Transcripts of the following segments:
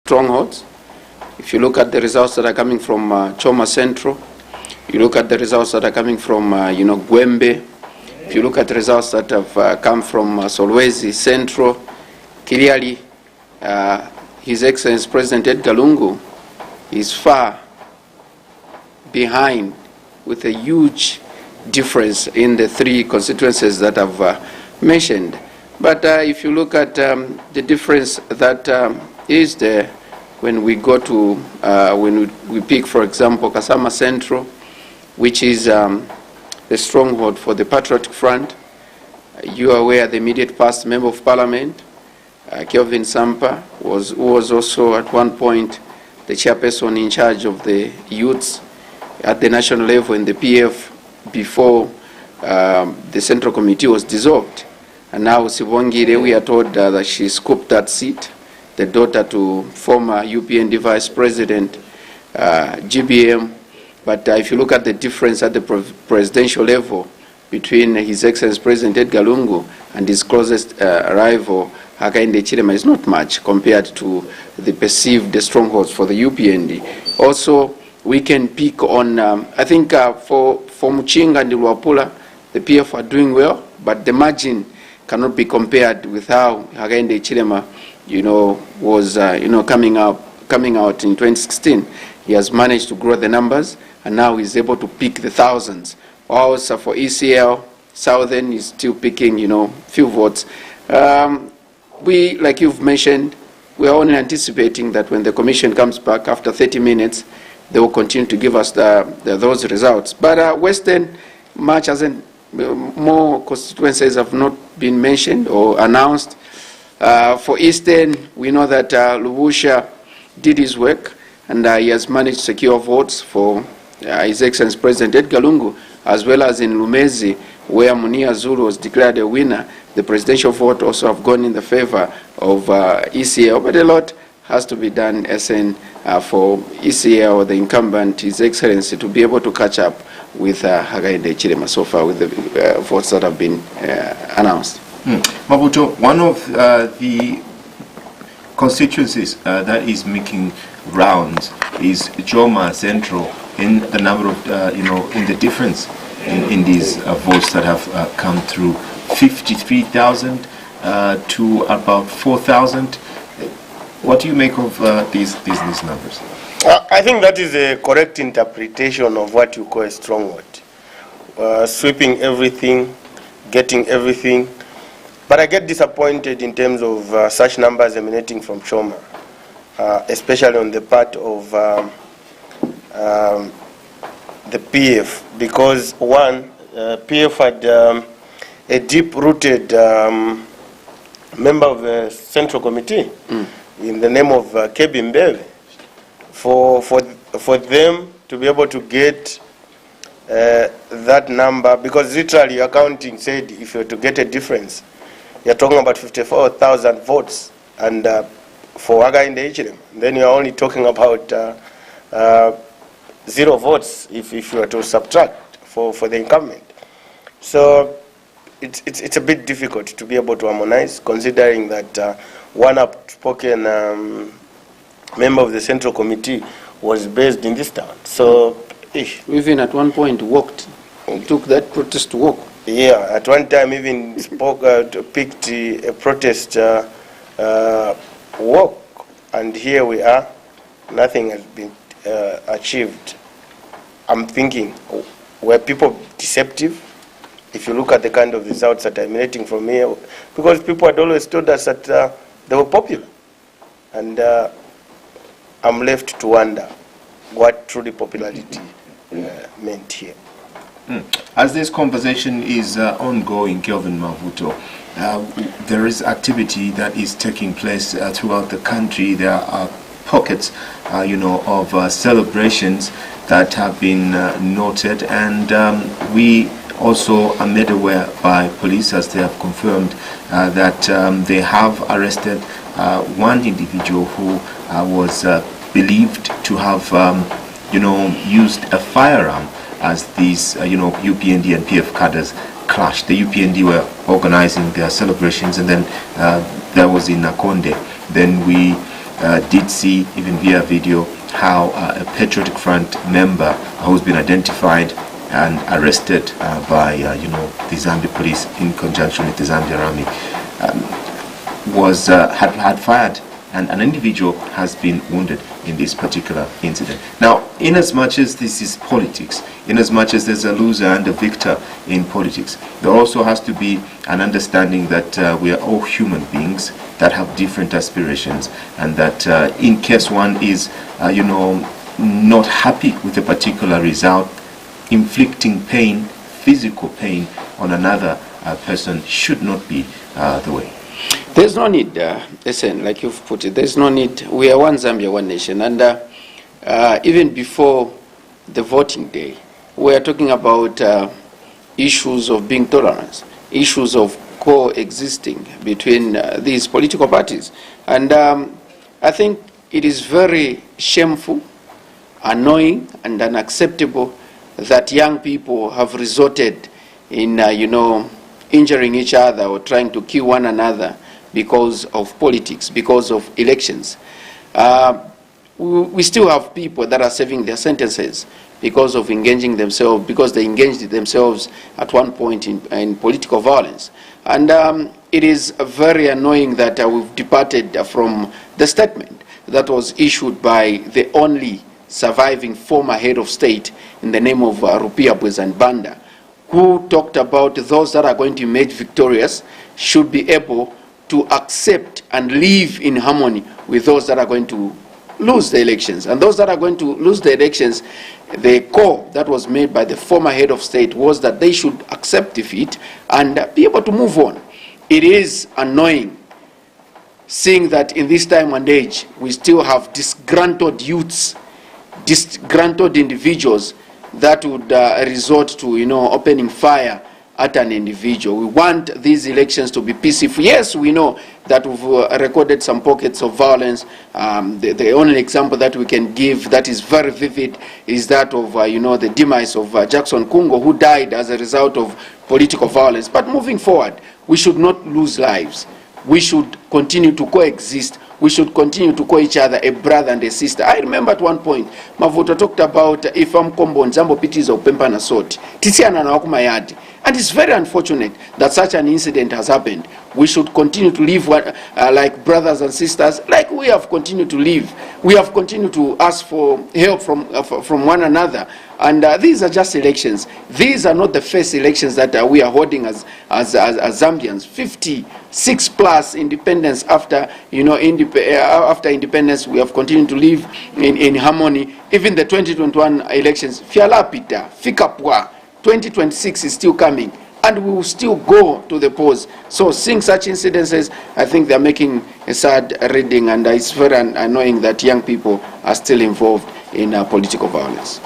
strongholds. If you look at the results that are coming from Choma Central, you look at the results that are coming from Gwembe, if you look at the results that have come from Solwezi Central, clearly His Excellency President Edgar Lungu is far behind, with a huge difference in the three constituencies that I've mentioned. But if you look at the difference that is there when we go to, when we pick, for example, Kasama Central, which is the stronghold for the Patriotic Front. You are aware the immediate past Member of Parliament, Kelvin Sampa, who was also at one point the chairperson in charge of the youths at the national level in the PF before the Central Committee was dissolved. And now Sibongire, we are told that she scooped that seat, the daughter to former UPND Vice President, GBM. But if you look at the difference at the presidential level between His Excellency President Edgar Lungu and his closest rival, Hakainde Hichilema, is not much compared to the perceived strongholds for the UPND. Also, we can pick on, I think for Muchinga and Luapula, the PF are doing well, but the margin cannot be compared with how Hakainde Hichilema, was, coming out in 2016. He has managed to grow the numbers, and now he's able to pick the thousands. Also for ECL, Southern is still picking, few votes. We, like you've mentioned, we are only anticipating that when the commission comes back after 30 minutes, they will continue to give us those results. But Western, much hasn't, more constituencies have not been mentioned or announced. For Eastern, we know that Lubusha did his work, and he has managed to secure votes for His Excellency President Edgar Lungu, as well as in Lumezi, where Munia Zulu was declared a winner. The presidential vote also have gone in the favor of ECL, but a lot has to be done, SN, for ECL, the incumbent, His Excellency, to be able to catch up with Hakainde Hichilema so far with the votes that have been announced. Maputo, one of the constituencies that is making rounds is Choma Central, in the number of, in the difference in these votes that have come through, 53,000 to about 4,000. What do you make of these numbers? I think that is a correct interpretation of what you call a stronghold. Sweeping everything, getting everything. But I get disappointed in terms of such numbers emanating from Choma, especially on the part of the PF, because one, PF had a deep-rooted member of the Central Committee in the name of Kebi Mbele. For them to be able to get that number, because literally accounting said if you were to get a difference, you're talking about 54,000 votes, and for Hakainde Hichilema, then you're only talking about 0 votes if you were to subtract for the incumbent. So it's a bit difficult to be able to harmonize, considering that one outspoken member of the Central Committee was based in this town. So even at one point walked, took that protest to walk. Yeah, at one time even picked a protest walk, and here we are, nothing has been achieved. I'm thinking, were people deceptive? If you look at the kind of results that are emanating from here, because people had always told us that they were popular, and I'm left to wonder what truly popularity meant here. As this conversation is ongoing, Kelvin Mavuto, there is activity that is taking place throughout the country. There are pockets, of celebrations that have been noted, and we also are made aware by police, as they have confirmed, that they have arrested one individual who was believed to have, used a firearm as these, UPND and PF cadres clashed. The UPND were organizing their celebrations, and then that was in Nakonde. Then we did see, even via video, how a Patriotic Front member who's been identified and arrested by the Zambia police in conjunction with the Zambia Army had fired, and an individual has been wounded in this particular incident. Now, in as much as this is politics, in as much as there's a loser and a victor in politics, there also has to be an understanding that we are all human beings that have different aspirations, and that in case one is not happy with a particular result, inflicting pain, physical pain on another person should not be the way. There's no need, listen, like you've put it, there's no need. We are one Zambia, one nation. And even before the voting day, we are talking about issues of being tolerant, issues of coexisting between these political parties. And I think it is very shameful, annoying, and unacceptable that young people have resorted in, injuring each other or trying to kill one another because of politics, because of elections. We still have people that are serving their sentences because of engaging themselves, because they engaged themselves at one point in political violence. And it is very annoying that we've departed from the statement that was issued by the only surviving former head of state in the name of Rupia Bwezanbanda, who talked about those that are going to emerge victorious should be able to accept and live in harmony with those that are going to lose the elections. And those that are going to lose the elections, the call that was made by the former head of state was that they should accept defeat and be able to move on. It is annoying seeing that in this time and age, we still have disgruntled youths, disgruntled individuals that would resort to, opening fire at an individual. We want these elections to be peaceful. Yes, we know that we've recorded some pockets of violence. The only example that we can give that is very vivid is that of, the demise of Jackson Kungo, who died as a result of political violence. But moving forward, we should not lose lives. We should continue to coexist. We should continue to call each other a brother and a sister. I remember at one point, Mavuto talked about if I'm combo Nzambo Pitiza Upempa na Soti. Tisiana na wakumayadi. And it's very unfortunate that such an incident has happened. We should continue to live like brothers and sisters, like we have continued to live. We have continued to ask for help from one another. And these are just elections. These are not the first elections that we are holding as Zambians. 56 plus independence after, after independence, we have continued to live in harmony. Even the 2021 elections, Fialapita, Fikapwa, 2026 is still coming, and we will still go to the polls. So seeing such incidences, I think they're making a sad reading, and it's very annoying that young people are still involved in political violence.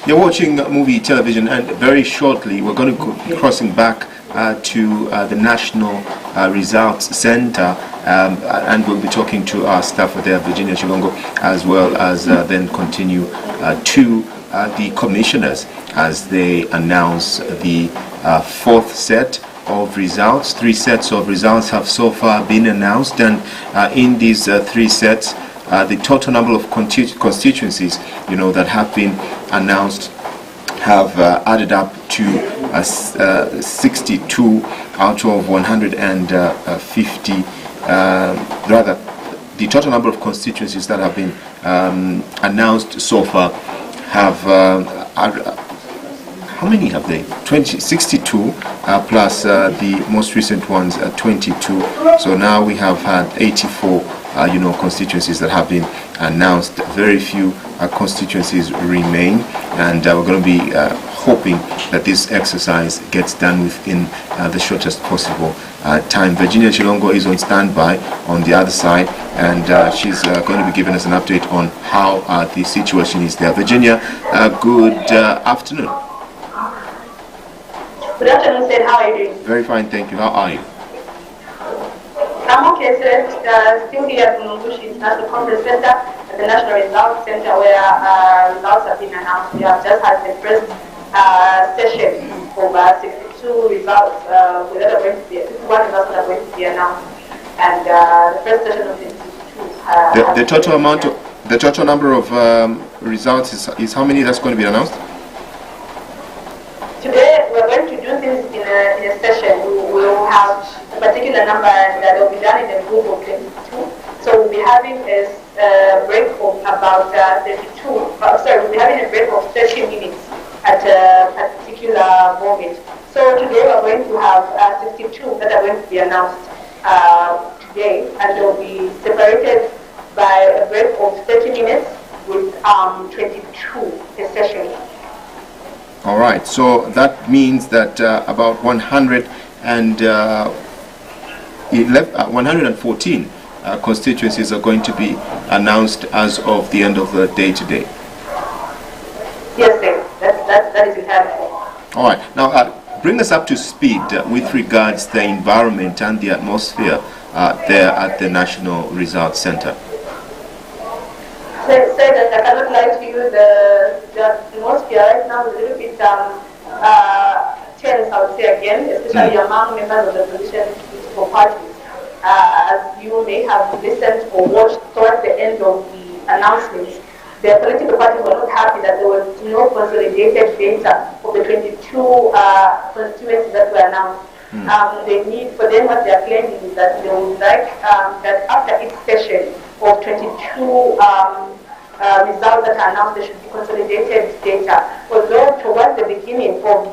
You're watching movie television, and very shortly we're going to be crossing back to the National Results Center, and we'll be talking to our staffer there, Virginia Chilongo, as well as then continue to the commissioners as they announce the fourth set of results. 3 sets of results have so far been announced, and in these 3 sets, the total number of constituencies, that have been announced have added up to 62 out of 150. Rather, the total number of constituencies that have been announced so far have how many have they? 62 plus the most recent ones 22. So now we have had 84 constituencies that have been announced. Very few constituencies remain, and we're going to be hoping that this exercise gets done within the shortest possible time. Virginia Chilongo is on standby on the other side, and she's going to be giving us an update on how the situation is there. Virginia, good afternoon. Good afternoon, sir. How are you doing? Very fine, thank you. How are you? I'm okay, sir. Still here at Mungushi International Conference Center at the National Results Center, where results have been announced. We have just had the first session of 62 results, that are going to be 61 results that are going to be announced, and the first session of 62. The total amount, the total number of results is how many that's going to be announced? Today, we're going to do things in a session. We will have a particular number that will be done in a group of 22. So we'll be having a break of about 32. We'll be having a break of 30 minutes at a particular moment. So today we're going to have 62 that are going to be announced today, and they'll be separated by a break of 30 minutes with 22 a session. All right, so that means that about 114 constituencies are going to be announced as of the end of the day today. Yes, sir. That is entirely. All right, now bring us up to speed with regards to the environment and the atmosphere there at the National Results Center. Say that I cannot lie to you, the atmosphere right now is a little bit tense, I would say again, especially among members of the opposition political parties. As you may have listened or watched towards the end of the announcements, the political parties were not happy that there was no consolidated data of the 22 constituencies that were announced. They need, for them, what they are claiming is that they would like that after each session of 22 results that are announced, there should be consolidated data. Although towards the beginning of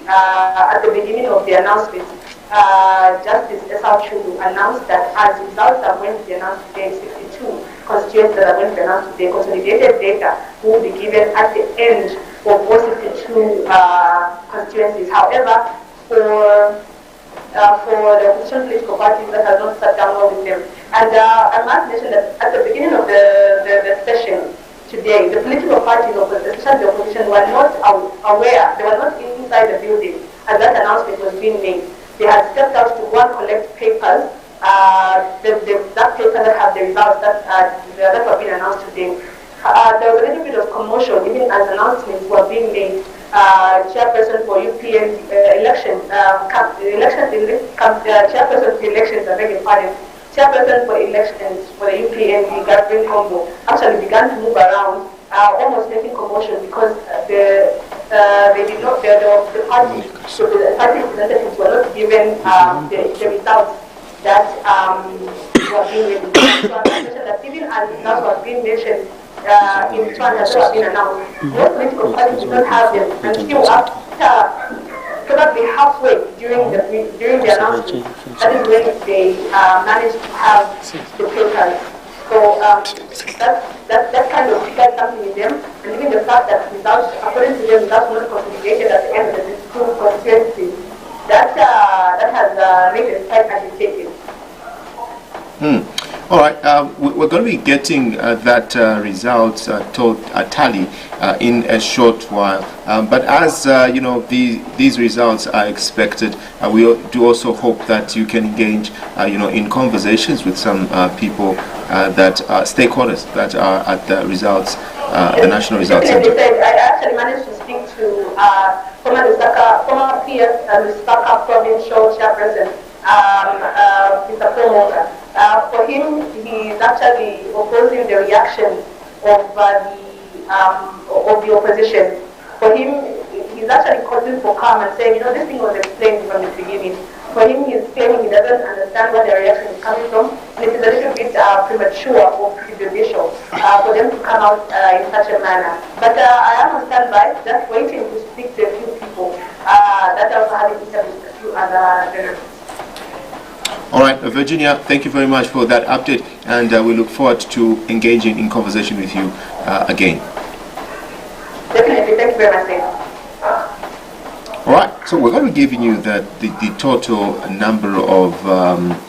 at the beginning of the announcement, Justice Chulu announced that as results are going to be announced today, 62 constituencies that are going to be announced today, consolidated data will be given at the end of all 62 constituencies. However, for the opposition political parties that have not sat down well with them. And I must mention that at the beginning of the session today, the political parties, especially the opposition, were not aware, they were not inside the building as that announcement was being made. They had stepped out to go and collect papers, that paper that have the results that were being announced today. There was a little bit of commotion even as announcements were being made. Chairperson for UPN elections, chairperson for elections, I beg your pardon, chairperson for elections for the UPN, Gabriel Combo, actually began to move around, almost making commotion because the party representatives were not given the results that were being released. So I mentioned that even as results were being mentioned, in China that have been announced, most political parties do not have them until after probably halfway during the announcement. That is when they managed to have the papers. So that kind of triggered something in them, and even the fact that results, according to them, results were not consolidated at the end of the two constituencies, that has made them quite agitated. All right, we're going to be getting that results tally in a short while. But as you know, these results are expected, we do also hope that you can engage, in conversations with some people that are stakeholders that are at the results, the National Results Center. I actually managed to speak to former PS Lusaka provincial chairperson, Mr. Promoter. For him, he's actually opposing the reaction of the opposition. For him, he's actually calling for calm and saying, this thing was explained from the beginning. For him, he's claiming he doesn't understand where the reaction is coming from, and it is a little bit premature or prejudicial for them to come out in such a manner. But I am on standby, just waiting to speak to a few people that are also having interviews with a few other journalists. All right, Virginia, thank you very much for that update, and we look forward to engaging in conversation with you again. Definitely, thank you very much. All right, so we're going to be giving you the total number of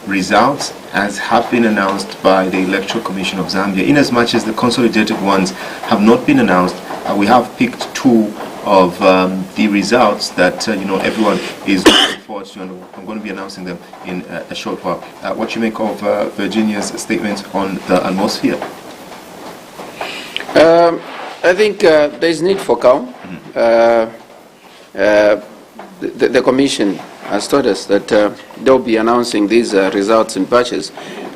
results as have been announced by the Electoral Commission of Zambia. In as much as the consolidated ones have not been announced, we have picked two of the results that everyone is looking forward to, and I'm going to be announcing them in a short while. What you make of Virginia's statement on the atmosphere? I think there is need for calm. The Commission has told us that they'll be announcing these results in batches,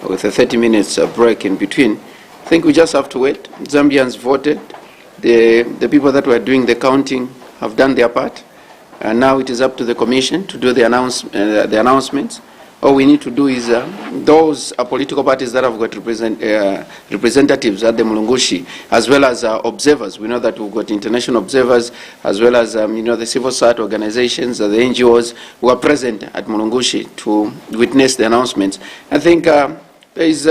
with a 30 minutes break in between. I think we just have to wait. Zambians voted. The people that were doing the counting have done their part. And now it is up to the commission to do the announcements. All we need to do is those political parties that have got representatives at the Mulungushi, as well as observers. We know that we've got international observers, as well as the civil society organizations, the NGOs who are present at Mulungushi to witness the announcements. I think there is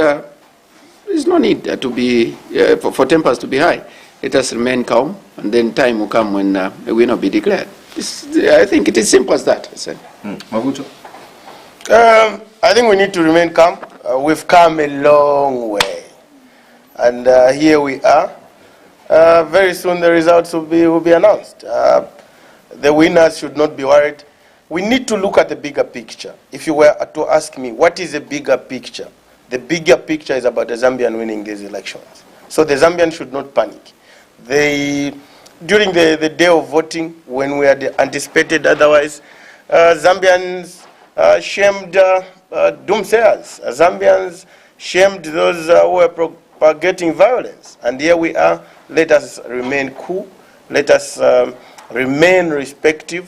no need to be for tempers to be high. Let us remain calm, and then time will come when a winner will be declared. I think it is simple as that. Mavuto? I think we need to remain calm. We've come a long way, and here we are. Very soon the results will be announced. The winners should not be worried. We need to look at the bigger picture. If you were to ask me, what is the bigger picture? The bigger picture is about the Zambian winning these elections. So the Zambians should not panic. During the day of voting, when we had anticipated otherwise, Zambians shamed doomsayers. Zambians shamed those who were propagating violence. And here we are. Let us remain cool. Let us remain respectful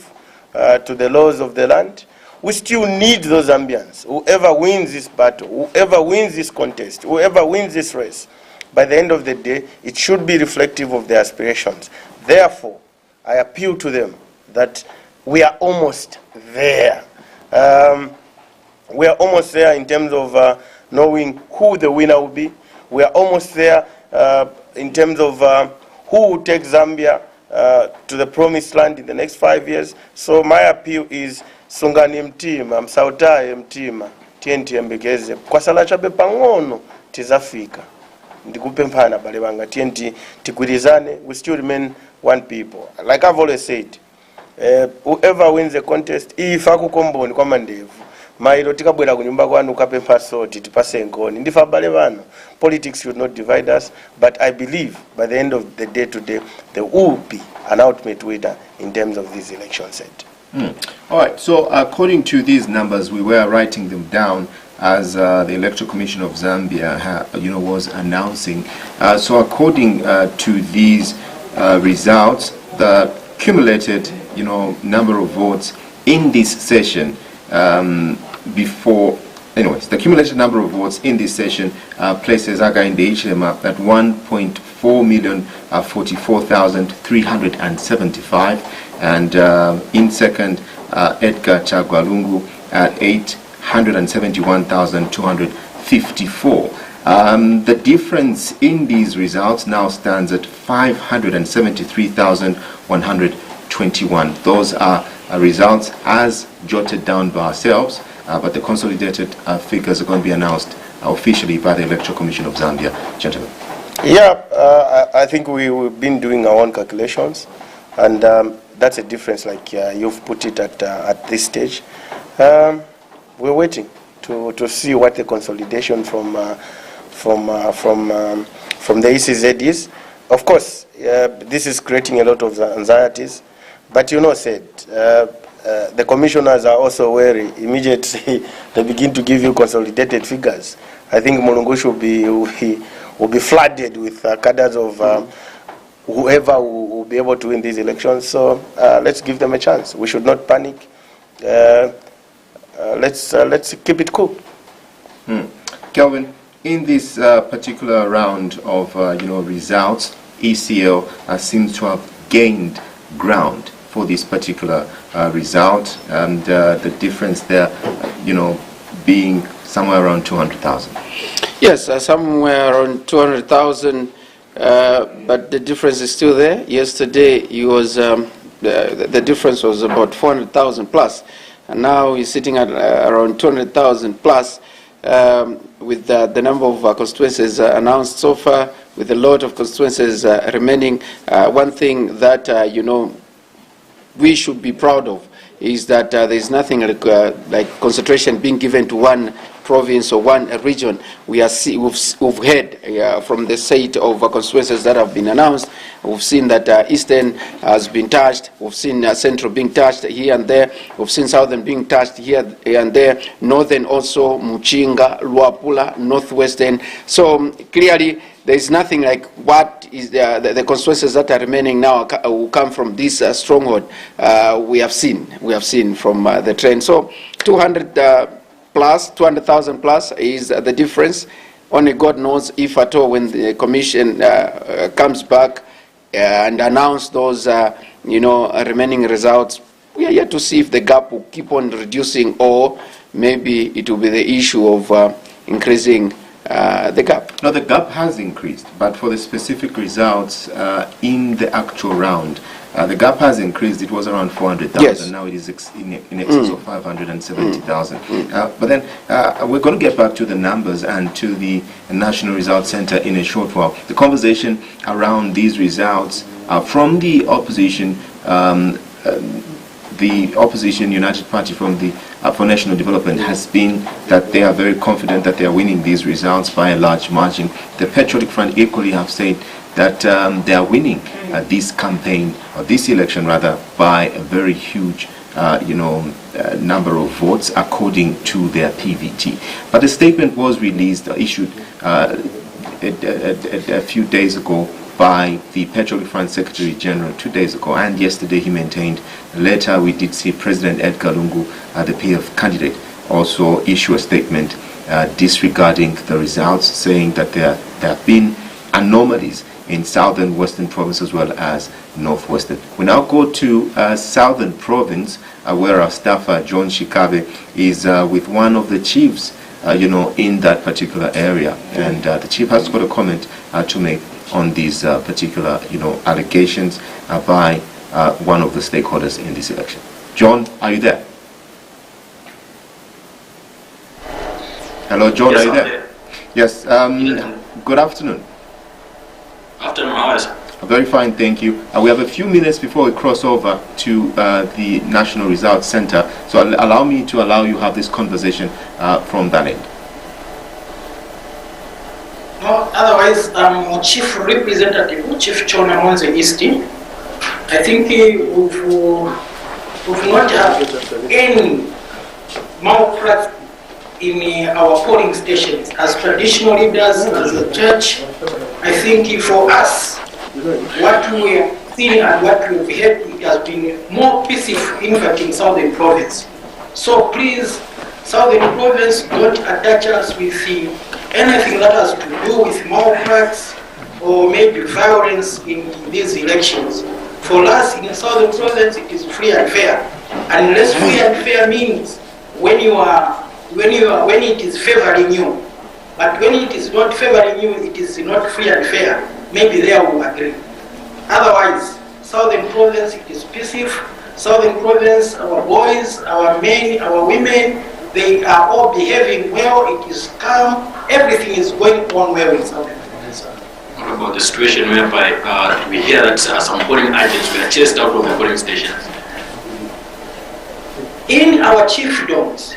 to the laws of the land. We still need those Zambians. Whoever wins this battle, whoever wins this contest, whoever wins this race, by the end of the day, it should be reflective of their aspirations. Therefore, I appeal to them that we are almost there. We are almost there in terms of knowing who the winner will be. We are almost there in terms of who will take Zambia to the promised land in the next 5 years. So my appeal is sungani mtima, msautaye mtima, tienti embekeze. Kwa sala chabe pangono, tizafika. Ndikupe mpana bale banga, tienti tikwirizane, we still remain one people. Like I've always said, whoever wins the contest, ifa kukomboni kwa mandevu. Mairo tikabwera kunyumba kwanu kapempa soti tipase ngoni. Ndifa bale bano. Politics should not divide us, but I believe by the end of the day today, there will be an ultimate winner in terms of this election set. All right, so according to these numbers, we were writing them down as the Electoral Commission of Zambia was announcing. So according to these results, the cumulated number of votes in this session the cumulated number of votes in this session places Aga in the Interim at 1.4,044,375, and in second Edgar Chagwalungu at 871,254. The difference in these results now stands at 573,121. Those are results as jotted down by ourselves, but the consolidated figures are going to be announced officially by the Electoral Commission of Zambia. Gentlemen. Yeah, I think we've been doing our own calculations, and that's a difference, like you've put it at this stage. We're waiting to see what the consolidation from the ECZ is. Of course, this is creating a lot of anxieties, but the commissioners are also wary. Immediately they begin to give you consolidated figures. I think Mulungushi will be flooded with cadres of whoever will be able to win these elections. So let's give them a chance. We should not panic. Let's keep it cool. Kelvin, in this particular round of results, ECL seems to have gained ground for this particular result, and the difference there, being somewhere around 200,000. Yes, somewhere around 200,000, but the difference is still there. Yesterday, he was the difference was about 400,000 plus, and now he's sitting at around 200,000 plus, with the number of constituencies announced so far, with a lot of constituencies remaining. One thing that we should be proud of is that there is nothing like concentration being given to one province or one region. We've heard from the set of constituencies that have been announced. We've seen that Eastern has been touched. We've seen Central being touched here and there. We've seen Southern being touched here and there. Northern also, Muchinga, Luapula, Northwestern. So clearly, there is nothing like what is the constituencies that are remaining now will come from this stronghold. We have seen from the trend. So 200,000 plus is the difference. Only God knows if at all when the commission comes back and announce those remaining results. We are yet to see if the gap will keep on reducing or maybe it will be the issue of increasing the gap. No, the gap has increased, but for the specific results in the actual round, the gap has increased. It was around 400,000. Yes. Now it is in excess of 570,000. But then we're going to get back to the numbers and to the National Results Center in a short while. The conversation around these results from the opposition, United Party for National Development, has been that they are very confident that they are winning these results by a large margin. The Patriotic Front equally have said that they are winning this campaign, or this election rather, by a very huge number of votes according to their PVT. But the statement was issued a few days ago by the Patriotic Front Secretary General 2 days ago, and yesterday he maintained. Later we did see President Edgar Lungu, the PF candidate, also issue a statement disregarding the results, saying that there have been anomalies in Southern Western Province as well as Northwestern. We now go to Southern Province, where our staffer John Shikabe is with one of the chiefs in that particular area, and the chief has got a comment to make on these particular allegations by one of the stakeholders in this election. John, are you there? Hello, John, Yes, are you there? Yes. Good afternoon. Afternoon, how is it? Very fine, thank you. We have a few minutes before we cross over to the National Results Center, so allow me to you have this conversation from that end. No, otherwise, Chief Representative, Chief Chona Monze Easti, I think we've not had any malpractice in our polling stations. As traditional leaders, as a church, I think for us, what we have seen and what we have heard, it has been more peaceful, in fact, in Southern Province. So please, Southern Province, don't attach us with anything that has to do with malpractice or maybe violence in these elections. For us in Southern Province, it is free and fair. Unless free and fair means when it is favoring you, but when it is not favoring you, it is not free and fair. Maybe there we will agree. Otherwise, Southern Province, it is peaceful. Southern Province, our boys, our men, our women, they are all behaving well. It is calm. Everything is going on well in Southern Province. What about the situation whereby we hear that some polling agents were chased out of the polling stations? In our chiefdoms,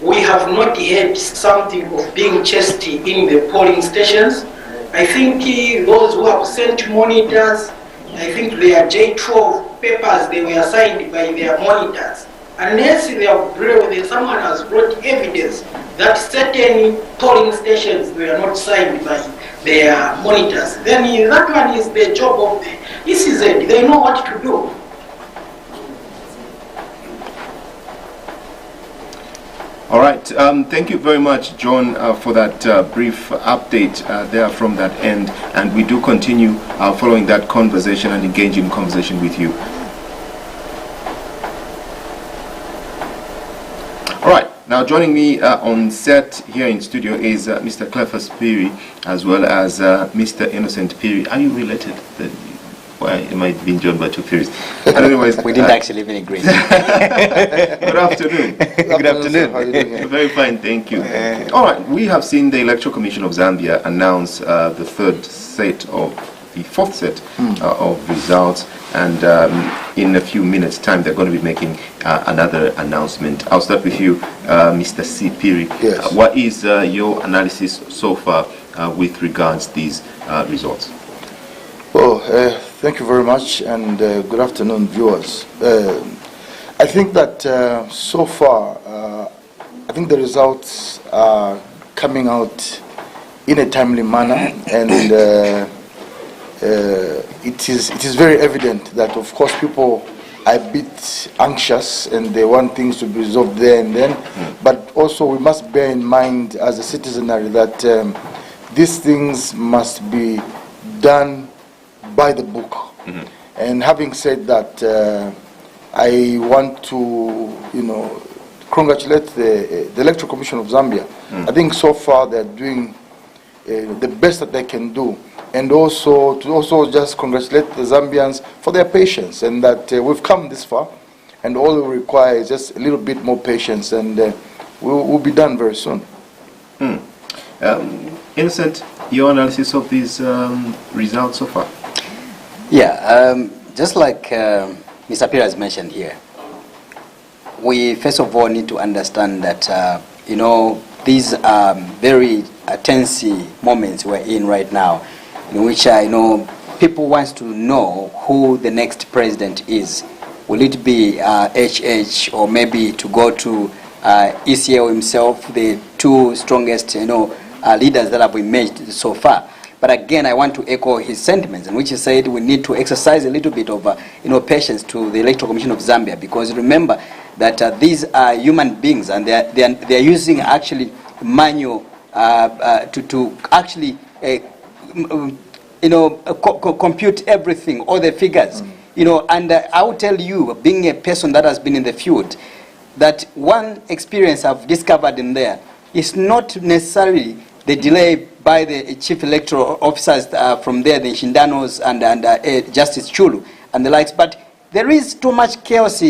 we have not heard something of being chased in the polling stations. I think those who have sent monitors, I think their J12 papers, they were signed by their monitors. Unless someone has brought evidence that certain polling stations were not signed by their monitors, then that one is the job of the ECZ. They know what to do. All right. Thank you very much, John, for that brief update there from that end. And we do continue following that conversation and engaging in conversation with you. All right. Now, joining me on set here in studio is Mr. Cleophas Piri, as well as Mr. Innocent Piri. Are you related? Why am I being joined by two Piris? Anyways, we didn't actually even agree. Good afternoon. Good afternoon. How are you doing? Very fine, thank you. All right, we have seen the Electoral Commission of Zambia announce the third set of the fourth set of results, and in a few minutes' time they're going to be making another announcement. I'll start with you, Mr. Sipiri. Yes. What is your analysis so far with regards to these results? Well, thank you very much, and good afternoon, viewers. I think that so far, I think the results are coming out in a timely manner, and it is very evident that, of course, people are a bit anxious and they want things to be resolved there and then. But also, we must bear in mind as a citizenry that these things must be done by the book. And having said that, I want to, congratulate the Electoral Commission of Zambia. I think so far they're doing the best that they can do, and also to just congratulate the Zambians for their patience, and that we've come this far, and all we require is just a little bit more patience, and we'll be done very soon. Innocent, your analysis of these results so far? Yeah, just like Mr. Pira has mentioned here, we first of all need to understand that, these are very tense moments we're in right now, in which people want to know who the next president is. Will it be HH, or maybe to go to ECL himself, the two strongest leaders that have emerged so far? But again, I want to echo his sentiments, in which he said we need to exercise a little bit of patience to the Electoral Commission of Zambia, because remember that these are human beings, and they are using actually manual to actually compute everything, all the figures, and I will tell you, being a person that has been in the field, that one experience I've discovered in there is not necessarily the delay by the chief electoral officers from there, the Shindanos and Justice Chulu and the likes, but there is too much chaos,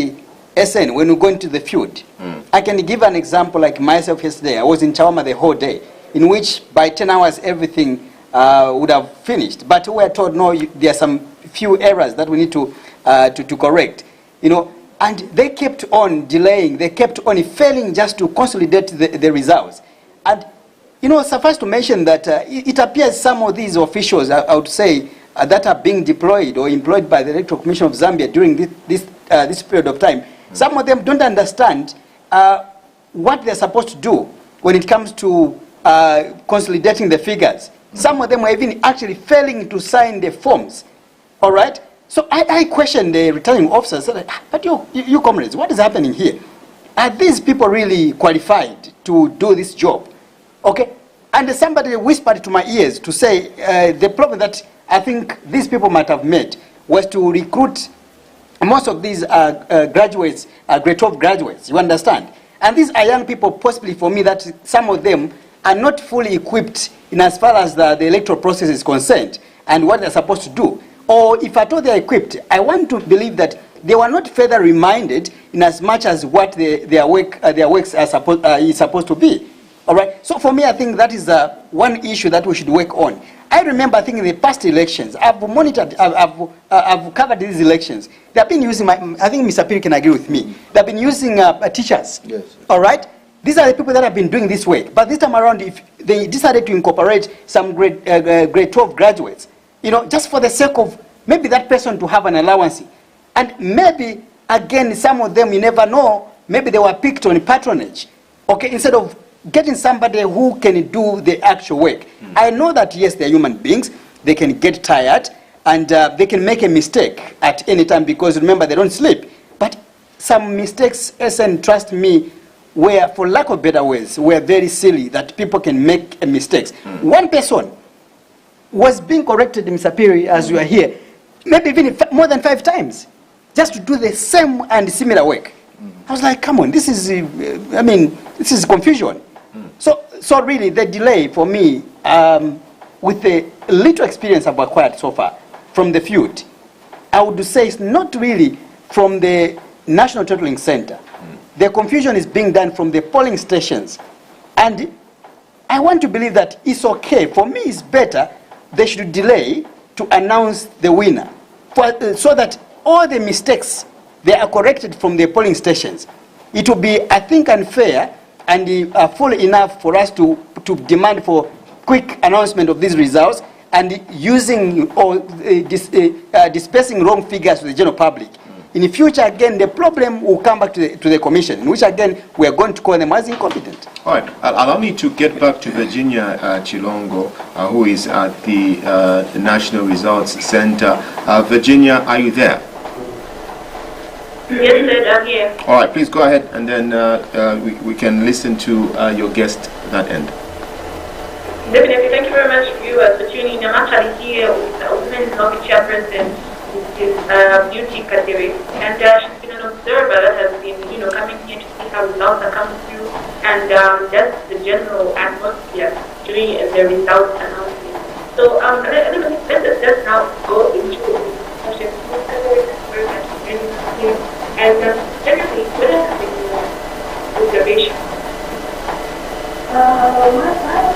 SN, when we go into the field. I can give an example, like myself yesterday. I was in Chawama the whole day, in which by 10 hours everything would have finished. But we were told, no, there are some few errors that we need to correct. And they kept on delaying, they kept on failing just to consolidate the results. And suffice to mention that it appears some of these officials, I would say, that are being deployed or employed by the Electoral Commission of Zambia during this period of time, some of them don't understand what they're supposed to do when it comes to consolidating the figures. Some of them are even actually failing to sign the forms. All right? So I question the returning officers, but you comrades, what is happening here? Are these people really qualified to do this job? Okay? And somebody whispered to my ears to say the problem that I think these people might have made was to recruit most of these graduates, grade 12 graduates, you understand? And these are young people, possibly for me, that some of them are not fully equipped in as far as the electoral process is concerned and what they're supposed to do. Or if at all they're equipped, I want to believe that they were not further reminded in as much as what their works are supposed to be. All right? So for me, I think that is one issue that we should work on. I remember, I think in the past elections, I've monitored, I've covered these elections. They've been using, I think Mr. Piri can agree with me, they've been using teachers. Yes. All right? These are the people that have been doing this work. But this time around, if they decided to incorporate some grade 12 graduates, just for the sake of maybe that person to have an allowance. And maybe, again, some of them, you never know, maybe they were picked on patronage. Okay, instead of getting somebody who can do the actual work. I know that, yes, they're human beings. They can get tired, and they can make a mistake at any time, because remember, they don't sleep. But some mistakes, SN, trust me, were, for lack of better words, were very silly, that people can make mistakes. One person was being corrected, Mr. Piri, as you are here, maybe even more than 5 times, just to do the same and similar work. I was like, come on, this is, this is confusion. So really, the delay for me, with the little experience I've acquired so far from the field, I would say it's not really from the National Totaling Center. The confusion is being done from the polling stations. And I want to believe that it's okay. For me, it's better they should delay to announce the winner, so that all the mistakes, they are corrected from the polling stations. It will be, I think, unfair and full enough for us to demand for quick announcement of these results and using or dispersing wrong figures to the general public. In the future, again, the problem will come back to the commission, in which, again, we are going to call them as incompetent. All right. Allow me to get back to Virginia Chilongo, who is at the National Results Center. Virginia, are you there? Yes, sir, I'm here. All right, please go ahead, and then we can listen to your guest at that end. Definitely, thank you very much, viewers, for tuning in. I'm actually here with the Women's Lobby Chairperson, which is Beauty Kadiri, and she's been an observer that has been, coming here to see how results are coming through, and just the general atmosphere during the results announcement. So let's just now go into the discussion. Very much, and generally, what is the observation? My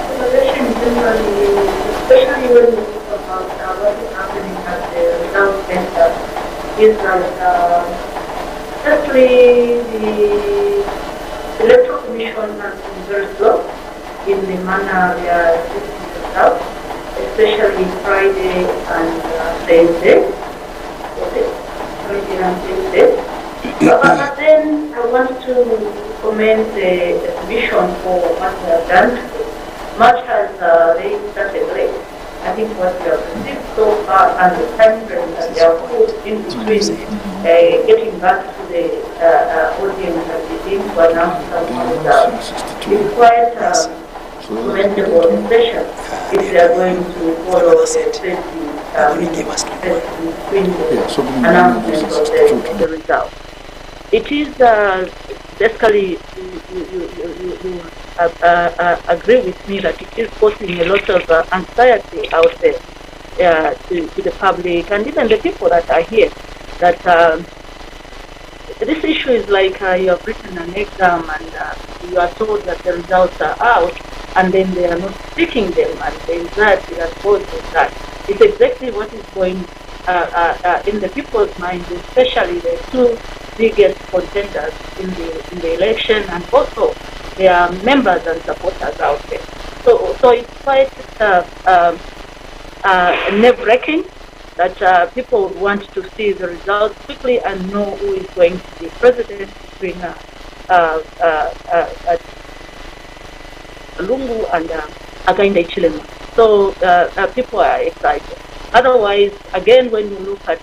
observation generally, especially when we talk about what is happening at the results center, is that firstly, the Electoral Commission has been very slow in the manner they are getting the results, especially Friday and Thursday. Friday and Thursday. But then I want to commend the Commission for what they have done today. Much has they started late. I think what we have received so far and the time frame that they have put in between getting back to the audience and beginning to announce some results is quite commendable, especially if they are going to follow the announcement of the results. It is basically, you agree with me that it is causing a lot of anxiety out there to the public and even the people that are here. That this issue is like you have written an exam and you are told that the results are out and then they are not speaking them and the anxiety that causes that. It's exactly what is going in the people's minds, especially the two biggest contenders in the election, and also their members and supporters out there. So it's quite nerve-wracking that people want to see the results quickly and know who is going to be president between Lungu and Hakainde Hichilema. So people are excited. Otherwise, again, when you look at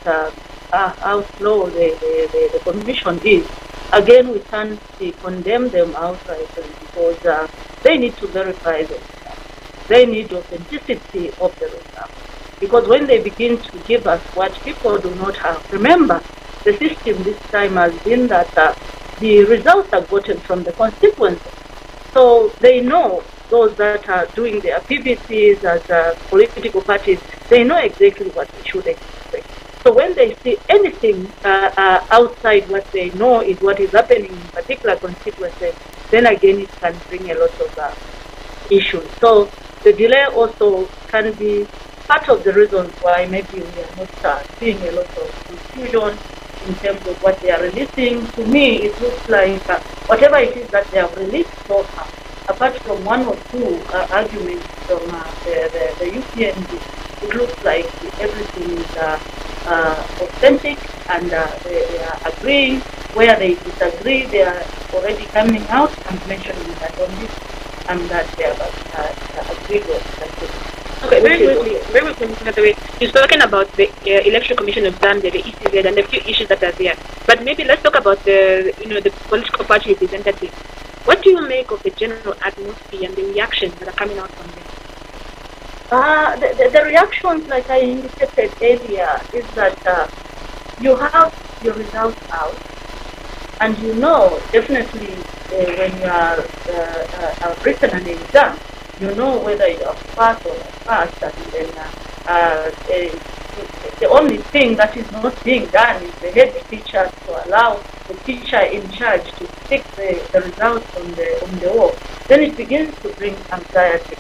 how slow the commission is, again, we can't condemn them outrightly because they need to verify the results. They need authenticity of the results. Because when they begin to give us what people do not have, remember, the system this time has been that the results are gotten from the constituency. So they know, those that are doing their PVCs as political parties, they know exactly what they should expect. So when they see anything outside what they know is what is happening in particular constituency, then again it can bring a lot of issues. So the delay also can be part of the reasons why maybe we are not seeing a lot of confusion in terms of what they are releasing. To me, it looks like whatever it is that they have released so far, apart from one or two arguments from the UPND, it looks like everything is authentic and they are agreeing. Where they disagree, they are already coming out and mentioning that on this and that they have agreed with. Okay, very quickly, by the way, you've spoken about the Electoral Commission of Zambia, the ECZ, and a few issues that are there. But maybe let's talk about the political party representatives. What do you make of the general atmosphere and the reactions that are coming out from them? The reactions, like I indicated earlier, is that you have your results out, and you know definitely when you are written an exam, you know whether you are passed or not passed, and then the only thing that is not being done is the head teacher to allow the teacher in charge to stick the results on the wall. Then it begins to bring anxiety.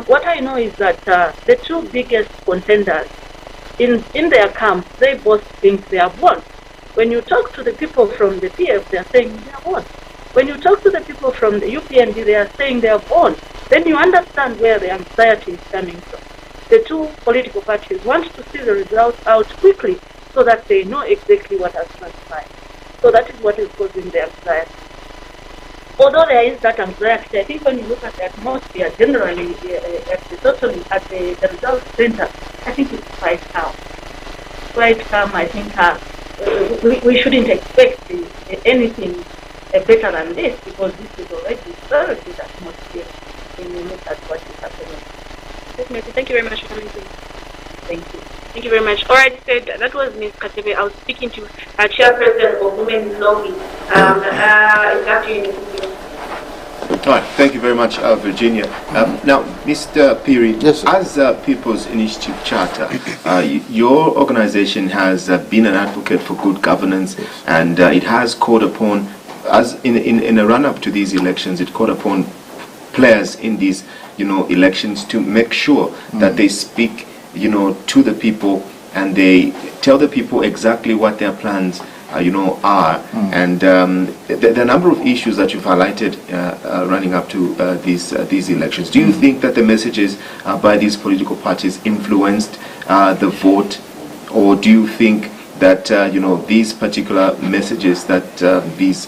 What I know is that the two biggest contenders in their camp, they both think they have won. When you talk to the people from the PF, they are saying they have won. When you talk to the people from the UPND, they are saying they have won. Then you understand where the anxiety is coming from. The two political parties want to see the results out quickly so that they know exactly what has transpired. So that is what is causing the anxiety. Although there is that anxiety, I think when you look at the atmosphere generally at the results center, I think it's quite calm. Quite calm. I think we shouldn't expect anything better than this, because this is already very good atmosphere when you look at what is happening. Definitely. Thank you very much for coming to. Thank you. Thank you very much. All right, so that was Ms. Katebe. I was speaking to Chairperson of Women in Lobby. It's up to you. All right, thank you very much, Virginia. Now, Mr. Piri, yes, as People's Initiative Charter, your organization has been an advocate for good governance, and it has called upon, as in a run-up to these elections, it called upon players in these, elections to make sure that they speak, to the people, and they tell the people exactly what their plans are. And there are a number of issues that you've highlighted running up to these elections. Do you think that the messages by these political parties influenced the vote, or do you think that these particular messages that these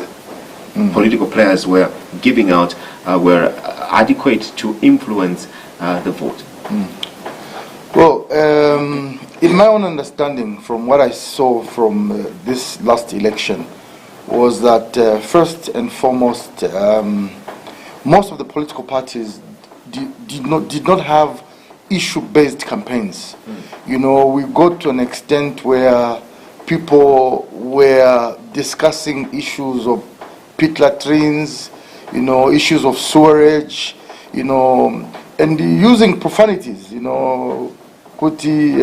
political players were giving out were adequate to influence the vote? Well, in my own understanding, from what I saw from this last election, was that first and foremost, most of the political parties did not have issue-based campaigns. We got to an extent where people were discussing issues of pit latrines, issues of sewerage, and using profanities, kuti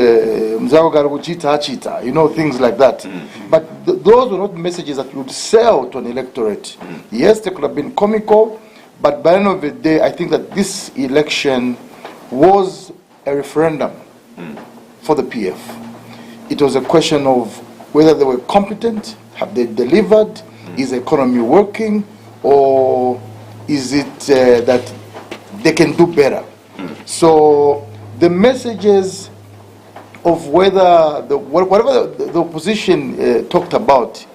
mzago kuchita achita, things like that. But those were not messages that would sell to an electorate. Yes, they could have been comical, but by the end of the day, I think that this election was a referendum for the PF. It was a question of whether they were competent, have they delivered, is the economy working, or is it that they can do better? So the messages of whether whatever the opposition talked about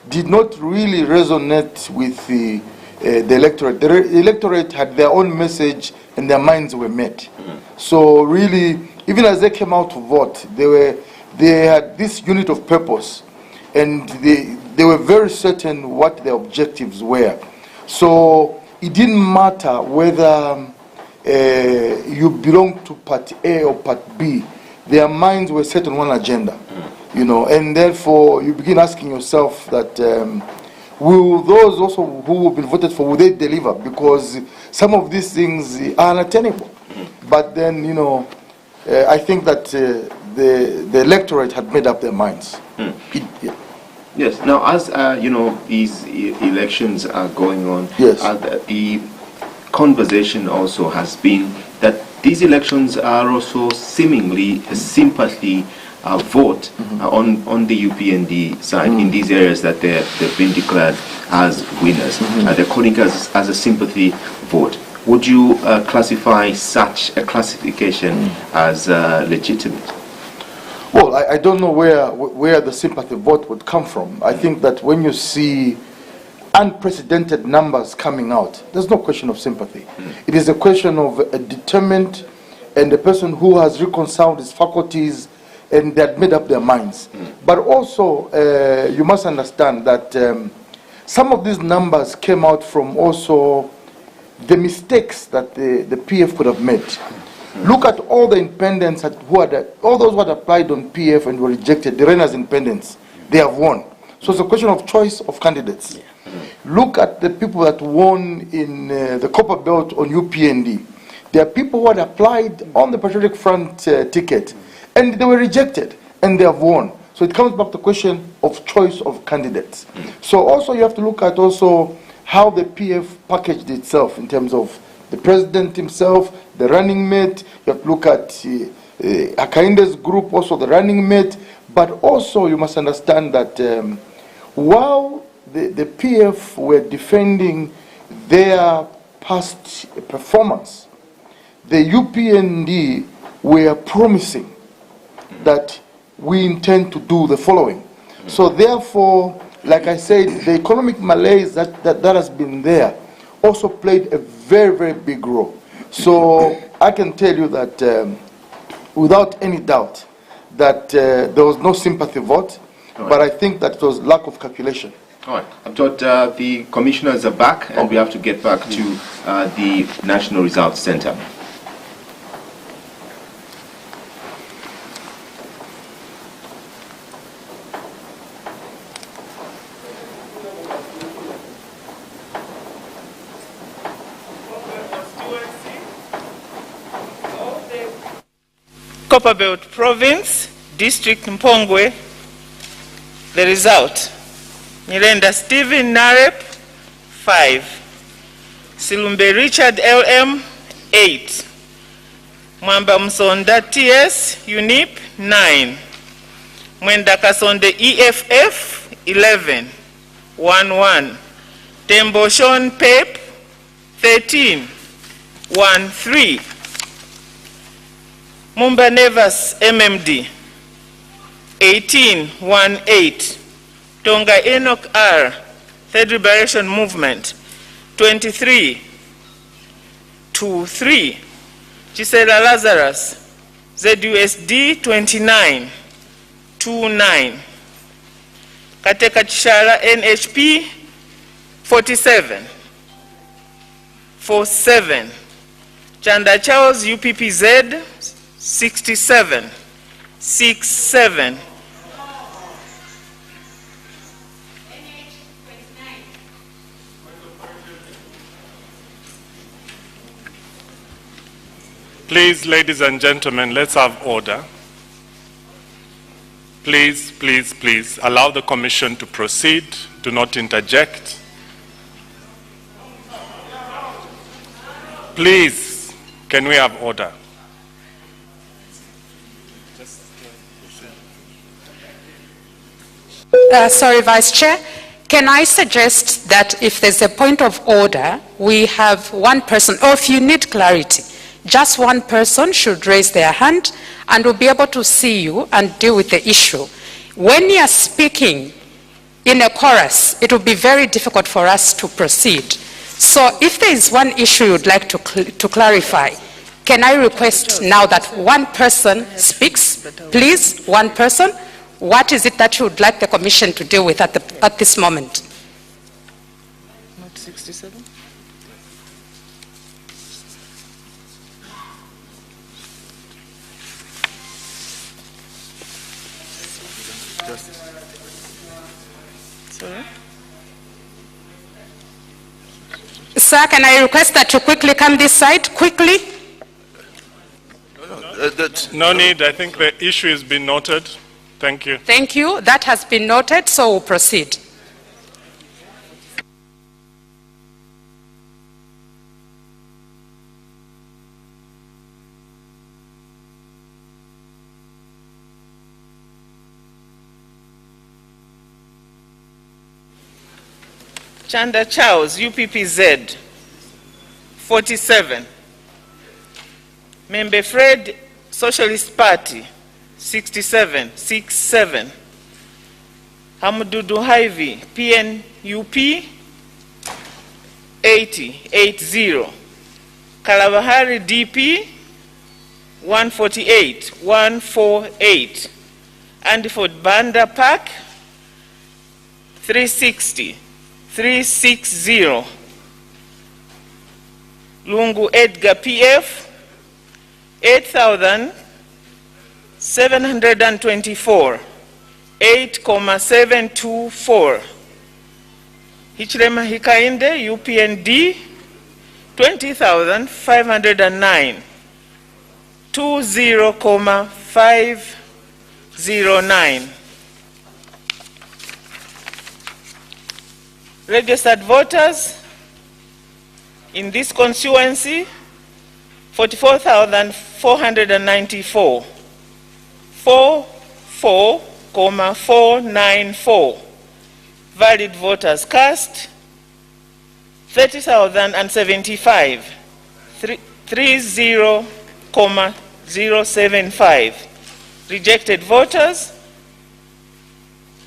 did not really resonate with the electorate. The electorate had their own message and their minds were met. So really, even as they came out to vote, they had this unit of purpose, and they were very certain what their objectives were. So it didn't matter whether you belong to part A or part B. Their minds were set on one agenda, and therefore you begin asking yourself that will those also who have been voted for, will they deliver? Because some of these things are unattainable. But then, I think that the electorate had made up their minds. Yes. Now, as these elections are going on, yes, the conversation also has been that these elections are also seemingly a sympathy vote on the UPND side in these areas that they've been declared as winners. They're calling it as a sympathy vote. Would you classify such a classification as legitimate? Well, I don't know where the sympathy vote would come from. I think that when you see unprecedented numbers coming out, there's no question of sympathy. It is a question of a determined and a person who has reconciled his faculties and they had made up their minds. But also, you must understand that some of these numbers came out from also the mistakes that the PF could have made. Look at all the independents all those who had applied on PF and were rejected, the runners independents, they have won. So it's a question of choice of candidates. Look at the people that won in the Copper Belt on UPND. There are people who had applied on the Patriotic Front ticket and they were rejected and they have won. So it comes back to the question of choice of candidates. So also you have to look at also how the PF packaged itself in terms of the president himself, the running mate. You have to look at Akainde's group, also the running mate. But also you must understand that while the PF were defending their past performance, the UPND were promising that we intend to do the following. So therefore, like I said, the economic malaise that has been there also played a very, very big role. So I can tell you that without any doubt that there was no sympathy vote, but I think that it was lack of calculation. All right. I thought the commissioners are back, and we have to get back to the National Results Center. Copperbelt Province, District Mpongwe, the result. Nyirenda Stephen Narep, 5. Silumbe Richard LM, 8. Mwamba Msonda TS, UNIP, 9. Mwenda Kasonde EFF, 11. 1-1. Tembo Sean Pep, 13. 1-3. Mumba Nevas MMD 18-18. Tonga Enoch R, Third Liberation Movement 23-3. Chisela Lazarus ZUSD 29-29. Kateka Chishara NHP 47-47. Chanda Charles UPPZ 67-67. Please, ladies and gentlemen, let's have order. Please, please, please, allow the Commission to proceed. Do not interject. Please, can we have order? Sorry, Vice Chair. Can I suggest that if there's a point of order, we have one person, or if you need clarity, just one person should raise their hand and we'll be able to see you and deal with the issue. When you're speaking in a chorus, it will be very difficult for us to proceed. So if there is one issue you'd like to clarify, can I request now that one person speaks? Please, one person. What is it that you would like the Commission to deal with at this moment? Not 67? Sorry? Sir, can I request that you quickly come this side, quickly? No need. I think the issue has been noted. Thank you. Thank you. That has been noted, so we'll proceed. Chanda Charles, UPPZ, 47. Membe Fred, Socialist Party, 67. Hamdudu Haivi, PNUP, 80. Kalabahari DP, 148. Andiford Banda Park, 360. Lungu Edgar PF, 8,724, 8,724. Hichilema Hikainde, UPND, 20,509, 20,509. Registered voters in this constituency, 44,494. 44,494. Valid voters cast 30,075. 30,075. Rejected voters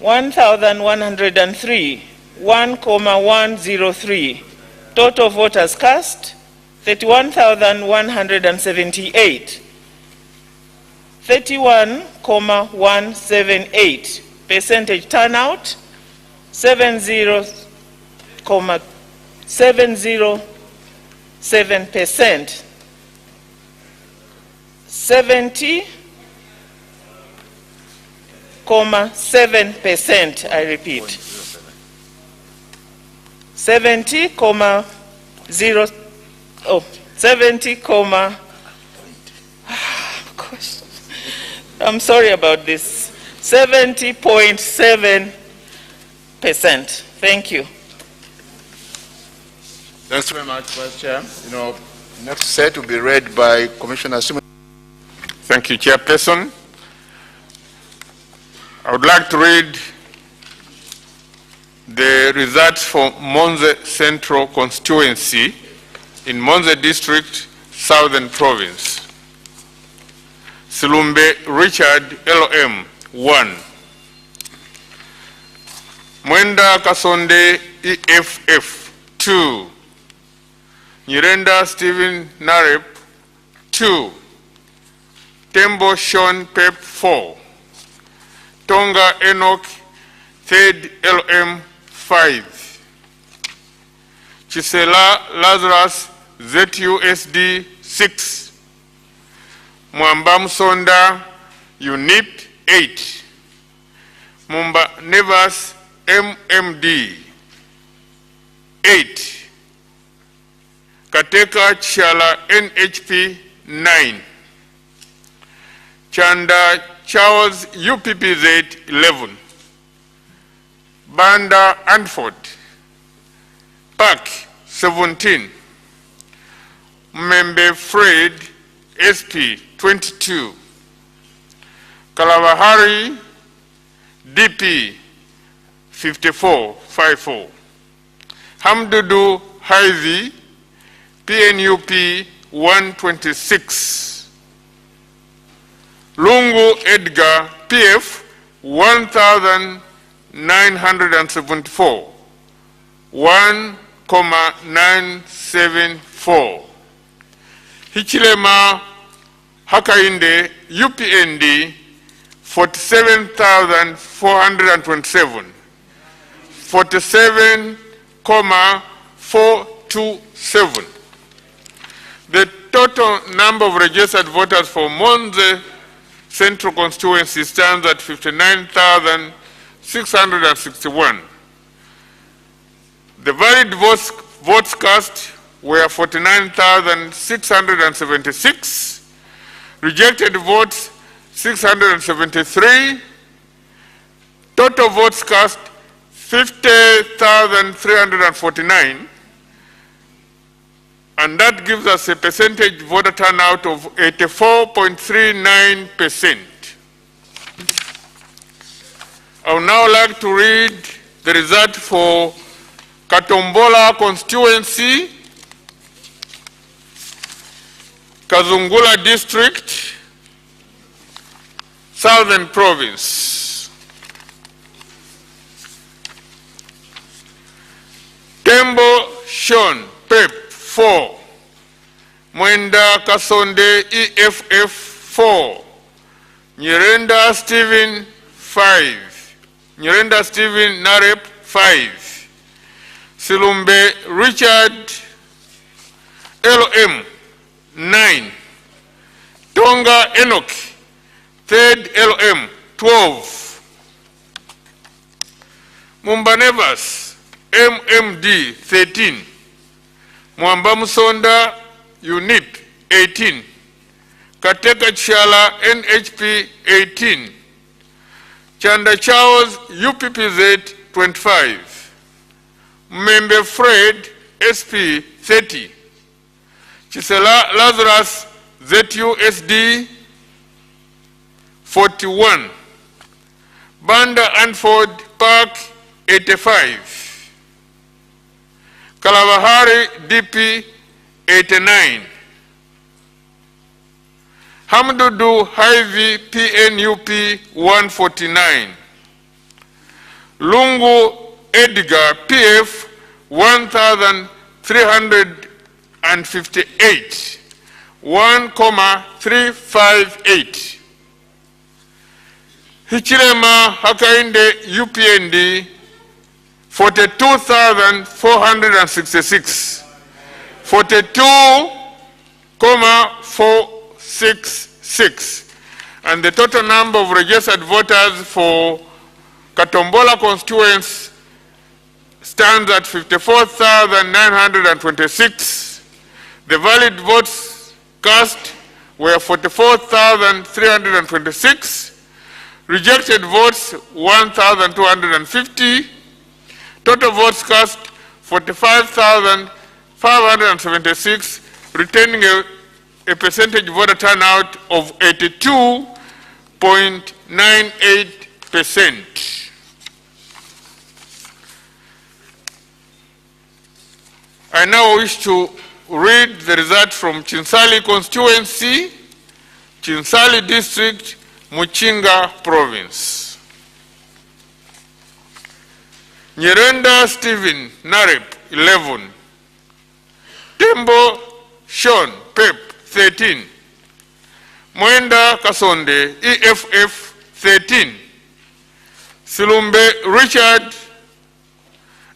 1,103. 1,103. Total voters cast 31,178. 31,178. Percentage turnout 70,707%. 70,7%, I repeat. 70,0. I'm sorry about this. 70.7%. Thank you. Thanks very much, Vice Chair. Next set will be read by Commissioner Simon. Thank you, Chairperson. I would like to read the results for Monze Central Constituency in Monze District, Southern Province. Silumbe Richard, LM, 1. Mwenda Kasonde, EFF, 2. Nyirenda Stephen Narep, 2. Tembo Sean Pep, 4. Tonga Enoch, 3rd LM, 5. Chisela Lazarus, ZUSD, 6. Mwamba Msonda, UNIP, 8. Mumba Nevas, MMD, 8. Kateka Chala, NHP, 9. Chanda Charles, UPPZ, 11. Banda Anford, PAC, 17. Membe Fred, SP, 22. Kalabahari, DP, 54. Hamdudu Haizi, PNUP, 126. Lungu Edgar, PF, 1,974. 1,974. Hichilema Hakainde, UPND, 47,427. 47,427. The total number of registered voters for Monze Central Constituency stands at 59,661. The valid votes cast were 49,676. Rejected votes 673. Total votes cast 50,349. And that gives us a percentage voter turnout of 84.39%. I would now like to read the result for Katombola Constituency, Kazungula District, Southern Province. Tembo Sean Pep, 4. Mwenda Kasonde, EFF, 4. Nyirenda Stephen, 5. Nyirenda Stephen Narep, 5. Silumbe Richard, LM, 9. Tonga Enoch, 3rd LM, 12. Mumbanevas, MMD, 13. Mwamba Musonda, UNIP, 18. Kateka Chala, NHP, 18. Chanda Charles, UPPZ, 25. Membe Fred, SP, 30. Chisela Lazarus, ZUSD 41. Banda Anford Park 85. Kalabahari DP 89. Hamdudu Hivi PNUP 149. Lungu Edgar PF 1,358. 1,358. Hichilema Hakainde UPND 42,466. 42,466. And the total number of registered voters for Katombola constituency stands at 54,926. The valid votes cast were 44,326. Rejected votes 1,250. Total votes cast 45,576, retaining a percentage voter turnout of 82.98%. I now wish to read the result from Chinsali constituency, Chinsali district, Muchinga province. Nyerenda Stephen Narep 11. Tembo Sean Pep 13. Mwenda Kasonde EFF 13. Silumbe Richard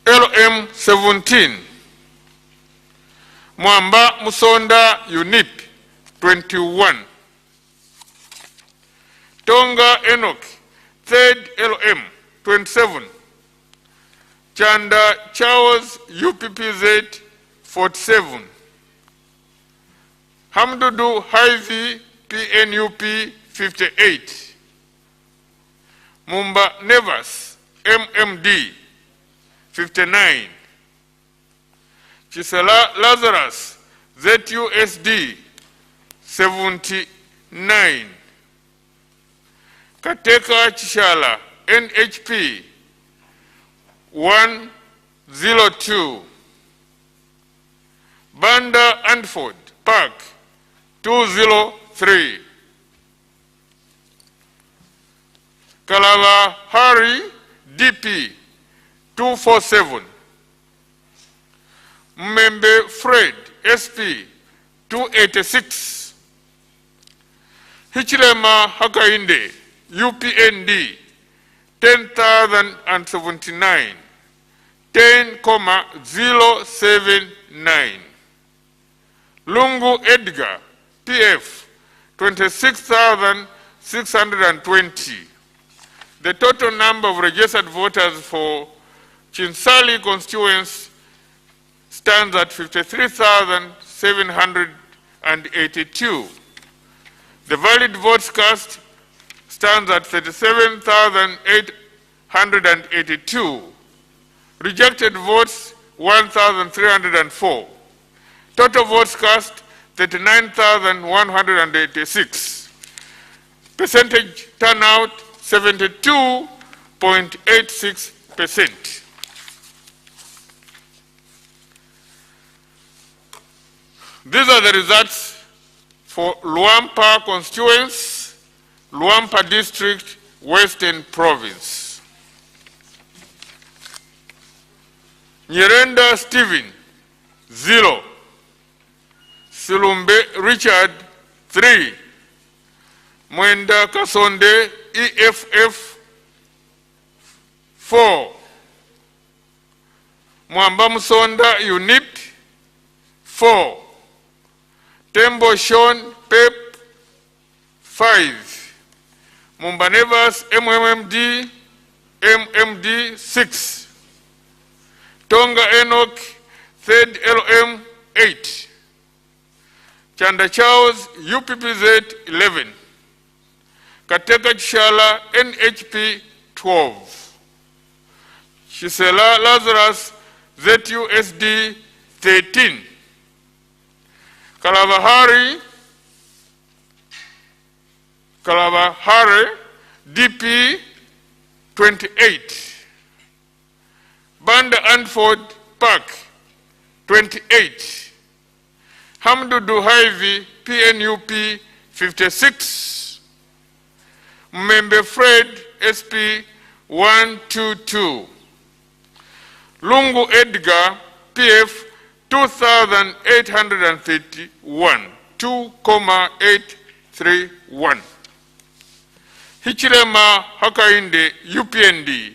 LM 17. Mwamba Musonda UNIP 21. Tonga Enoch 3rd LM 27. Chanda Charles UPPZ 47. Hamdudu Hivi PNUP 58. Mumba Nevas MMD 59. Chisela Lazarus ZUSD 79. Kateka Chishala NHP 102. Banda Anford Park 203. Kalabahari DP 247. Mmembe Fred SP 286. Hichilema Hakainde UPND 10,079. 10,079. Lungu Edgar PF 26,620. The total number of registered voters for Chinsali constituency stands at 53,782. The valid votes cast stands at 37,882. Rejected votes 1,304. Total votes cast 39,186. Percentage turnout 72.86%. These are the results for Luampa constituency, Luampa district, Western province. Nyerenda Stephen 0. Silumbe Richard 3. Mwenda Kasonde EFF 4. Mwamba Musonda UNIP 4. Tembo Sean Pep 5. Mumbanevas MMD 6. Tonga Enoch 3rd LM 8. Chanda Charles UPPZ 11. Kateka Chishala NHP 12. Chisela Lazarus ZUSD 13. Kalabahari, DP 28. Banda Anford Park 28. Hamdu Duhaivi PNUP 56. Member Fred SP 122. Lungu Edgar PF 2,831, 2,831. Hichilema Hakainde UPND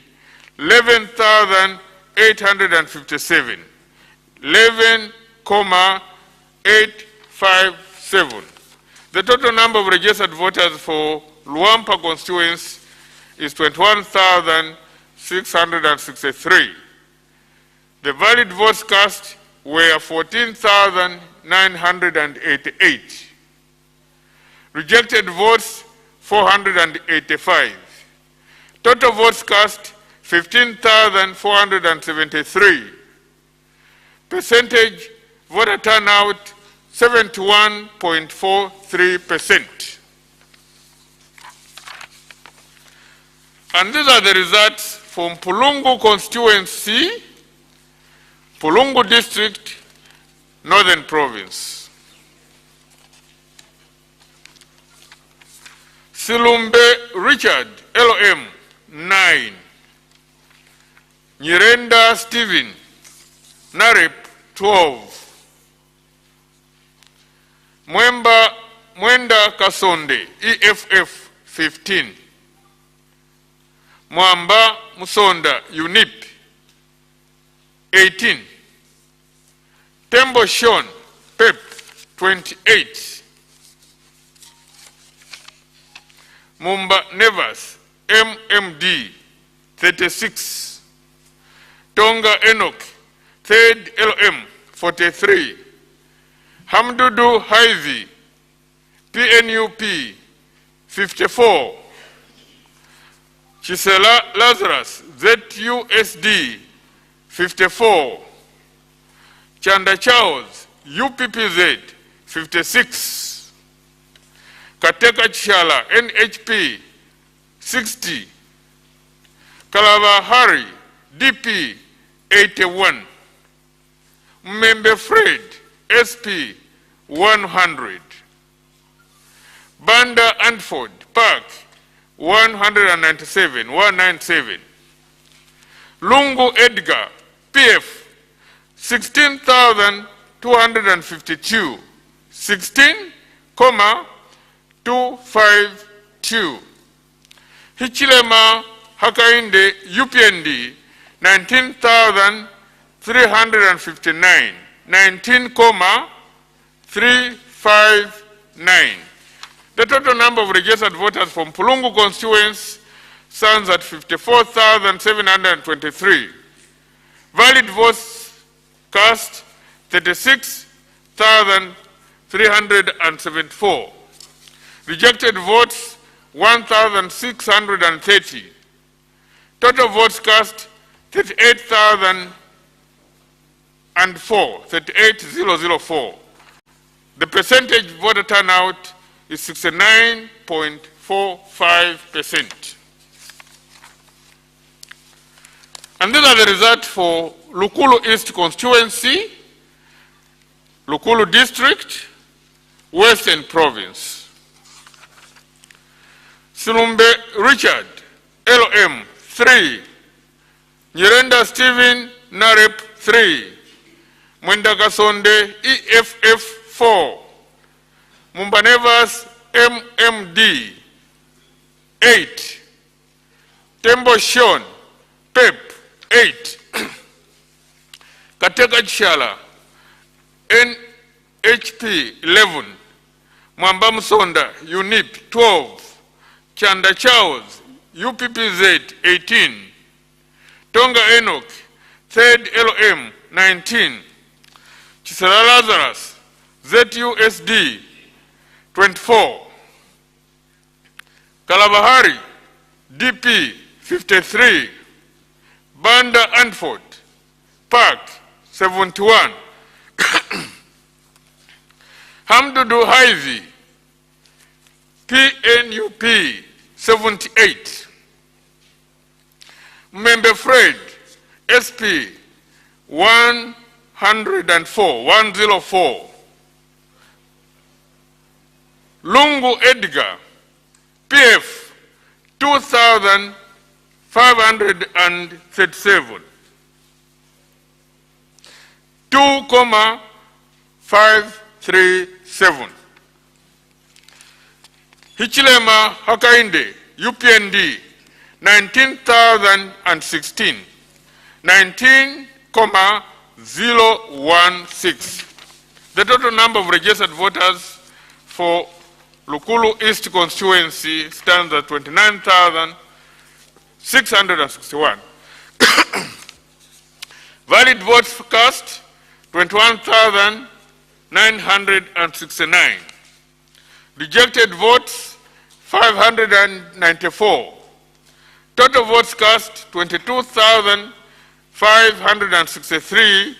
11,857, 11,857. The total number of registered voters for Luampa constituency is 21,663. The valid votes cast were 14,988. Rejected votes 485. Total votes cast 15,473. Percentage voter turnout 71.43%. And these are the results from Pulungu constituency, Pulungu district, Northern Province. Silumbe Richard, LOM, 9. Nyirenda Stephen, Narep, 12. Mwenda Kasonde, EFF, 15. Mwamba Musonda, UNIP, 18. Tembo Sean, PEP, 28. Mumba Nevas, MMD, 36. Tonga Enoch, 3rd LM, 43. Hamdudu Haivi, PNUP, 54. Chisela Lazarus, ZUSD, 54. Chanda Charles, UPPZ, 56. Kateka Chala, NHP, 60. Kalabahari, DP, 81. Member Fred, SP, 100. Banda Anford Park, 197. Lungu Edgar, PF, 16,252, 16,252. Hichilema Hakainde UPND, 19,359, 19,359. The total number of registered voters from Pulungu constituency stands at 54,723. Valid votes cast 36,374. Rejected votes 1,630. Total votes cast 38,004. The percentage voter turnout is 69.45%. And these are the results for Lukulu East constituency, Lukulu district, Western Province. Silumbe Richard, LOM, 3. Nyirenda Stephen, Narep, 3. Mwenda Kasonde, EFF, 4. Mumbanevas, MMD, 8. Tembo Sean, PEP, 8. Kateka Chala, NHP, 11. Mwamba Musonda, UNIP, 12. Chanda Charles, UPPZ, 18. Tonga Enoch, 3rd LM, 19. Chisela Lazarus, ZUSD, 24. Kalabahari, DP, 53. Banda Anford Park, 71. Hamdudu Haizi, PNUP 78. Member Fred, SP 104. Lungu Edgar, PF 2,537. 2,537. Hichilema Hakainde, UPND 19,016. 19,016. The total number of registered voters for Lukulu East constituency stands at 29,661. Valid votes cast 21,969. Rejected votes 594. Total votes cast 22,563,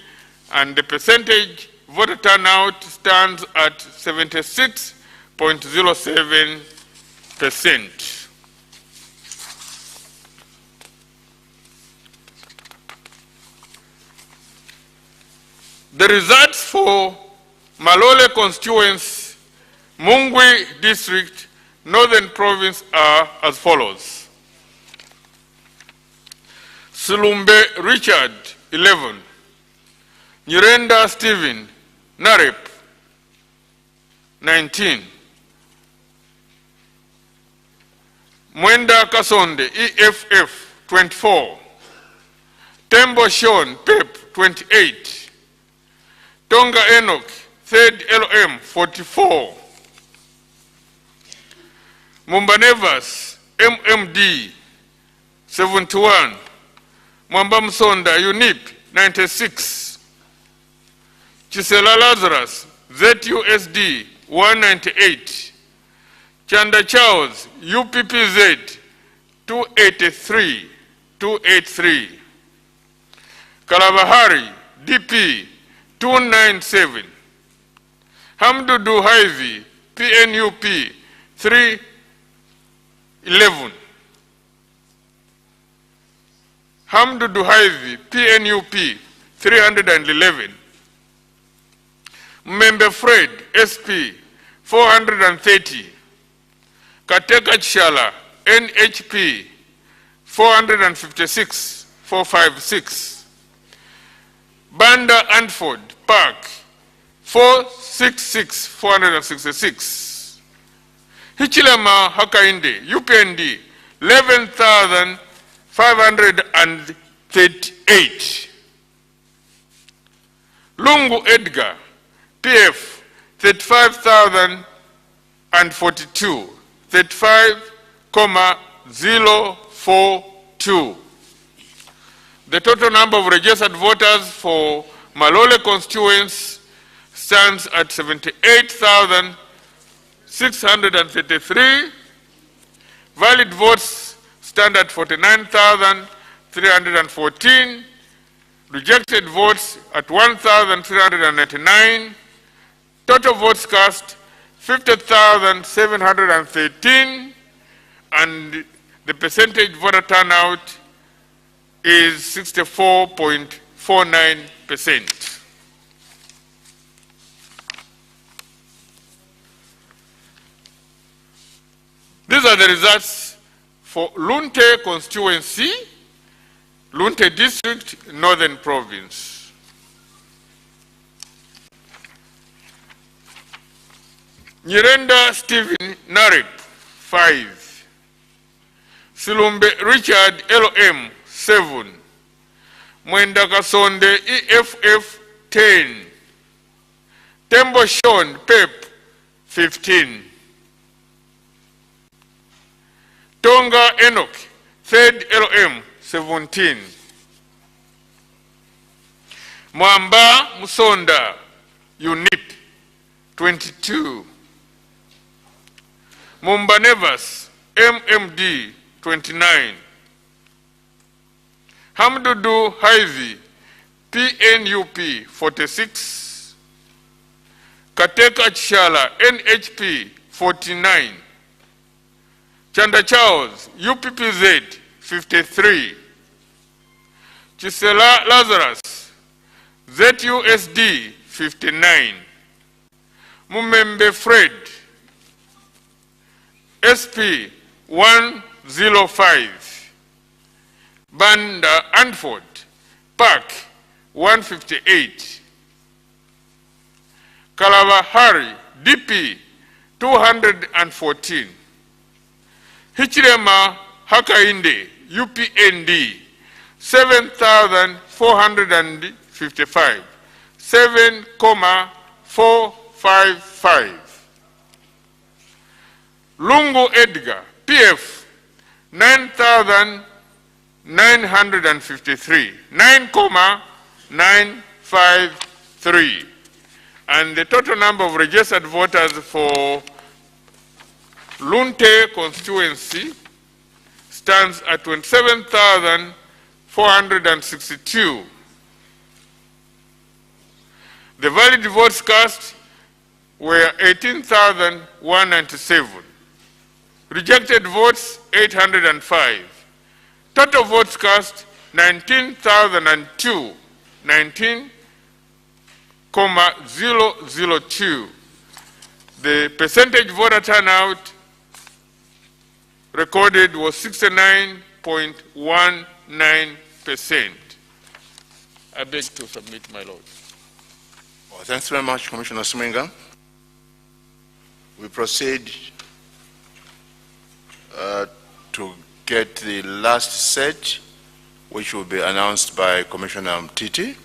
and the percentage voter turnout stands at 76.07%. The results for Malole constituency, Mungwi district, Northern Province are as follows. Sulumbe Richard, 11. Nyirenda Stephen, Narep, 19. Mwenda Kasonde, EFF, 24. Tembo Sean, PEP, 28. Tonga Enoch, 3rd LM, 44. Mumbanevas, MMD, 71. Mwamba Msonda, UNIP, 96. Chisela Lazarus, ZUSD, 198. Chanda Charles, UPPZ, 283. Kalabahari, DP, 297. Hamdudu Haizi, PNUP, 311. Hamdudu Haizi, PNUP, 311. Member Fred, SP, 430. Kateka Chishala, NHP, 456. Banda Anford Park, 466. Hichilema Hakainde, UPND, 11,538. Lungu Edgar, PF, 35,042. 35,042. The total number of registered voters for Malole constituency stands at 78,633. Valid votes stand at 49,314. Rejected votes at 1,399. Total votes cast 50,713, and the percentage voter turnout is 64.49%. These are the results for Lunte constituency, Lunte district, Northern Province. Nyirenda Stephen Narep, 5. Silumbe Richard LM, 7. Mwenda Kasonde EFF, 10. Tembo Sean PEP, 15. Tonga Enoch, 3rd LM, 17. Mwamba Musonda, UNIP, 22. Mumbanevas, MMD, 29. Hamdudu Haizi, PNUP, 46. Kateka Chishala, NHP 49. Chanda Charles, UPPZ 53. Chisela Lazarus, ZUSD 59. Mumembe Fred, SP 105. Banda Anford, Park 158. Kalabahari, DP 214. Hichilema Hakainde, UPND 7,455. 7,455. Lungu Edgar, PF 9,953. 9,953. And the total number of registered voters for Lunte constituency stands at 27,462. The valid votes cast were 18,197. Rejected votes 805. Total votes cast 19,002. 19,002. The percentage voter turnout recorded was 69.19%. I beg to submit, my lord. Well, thanks very much, Commissioner Sminga. We proceed to get the last set, which will be announced by Commissioner Mtiti.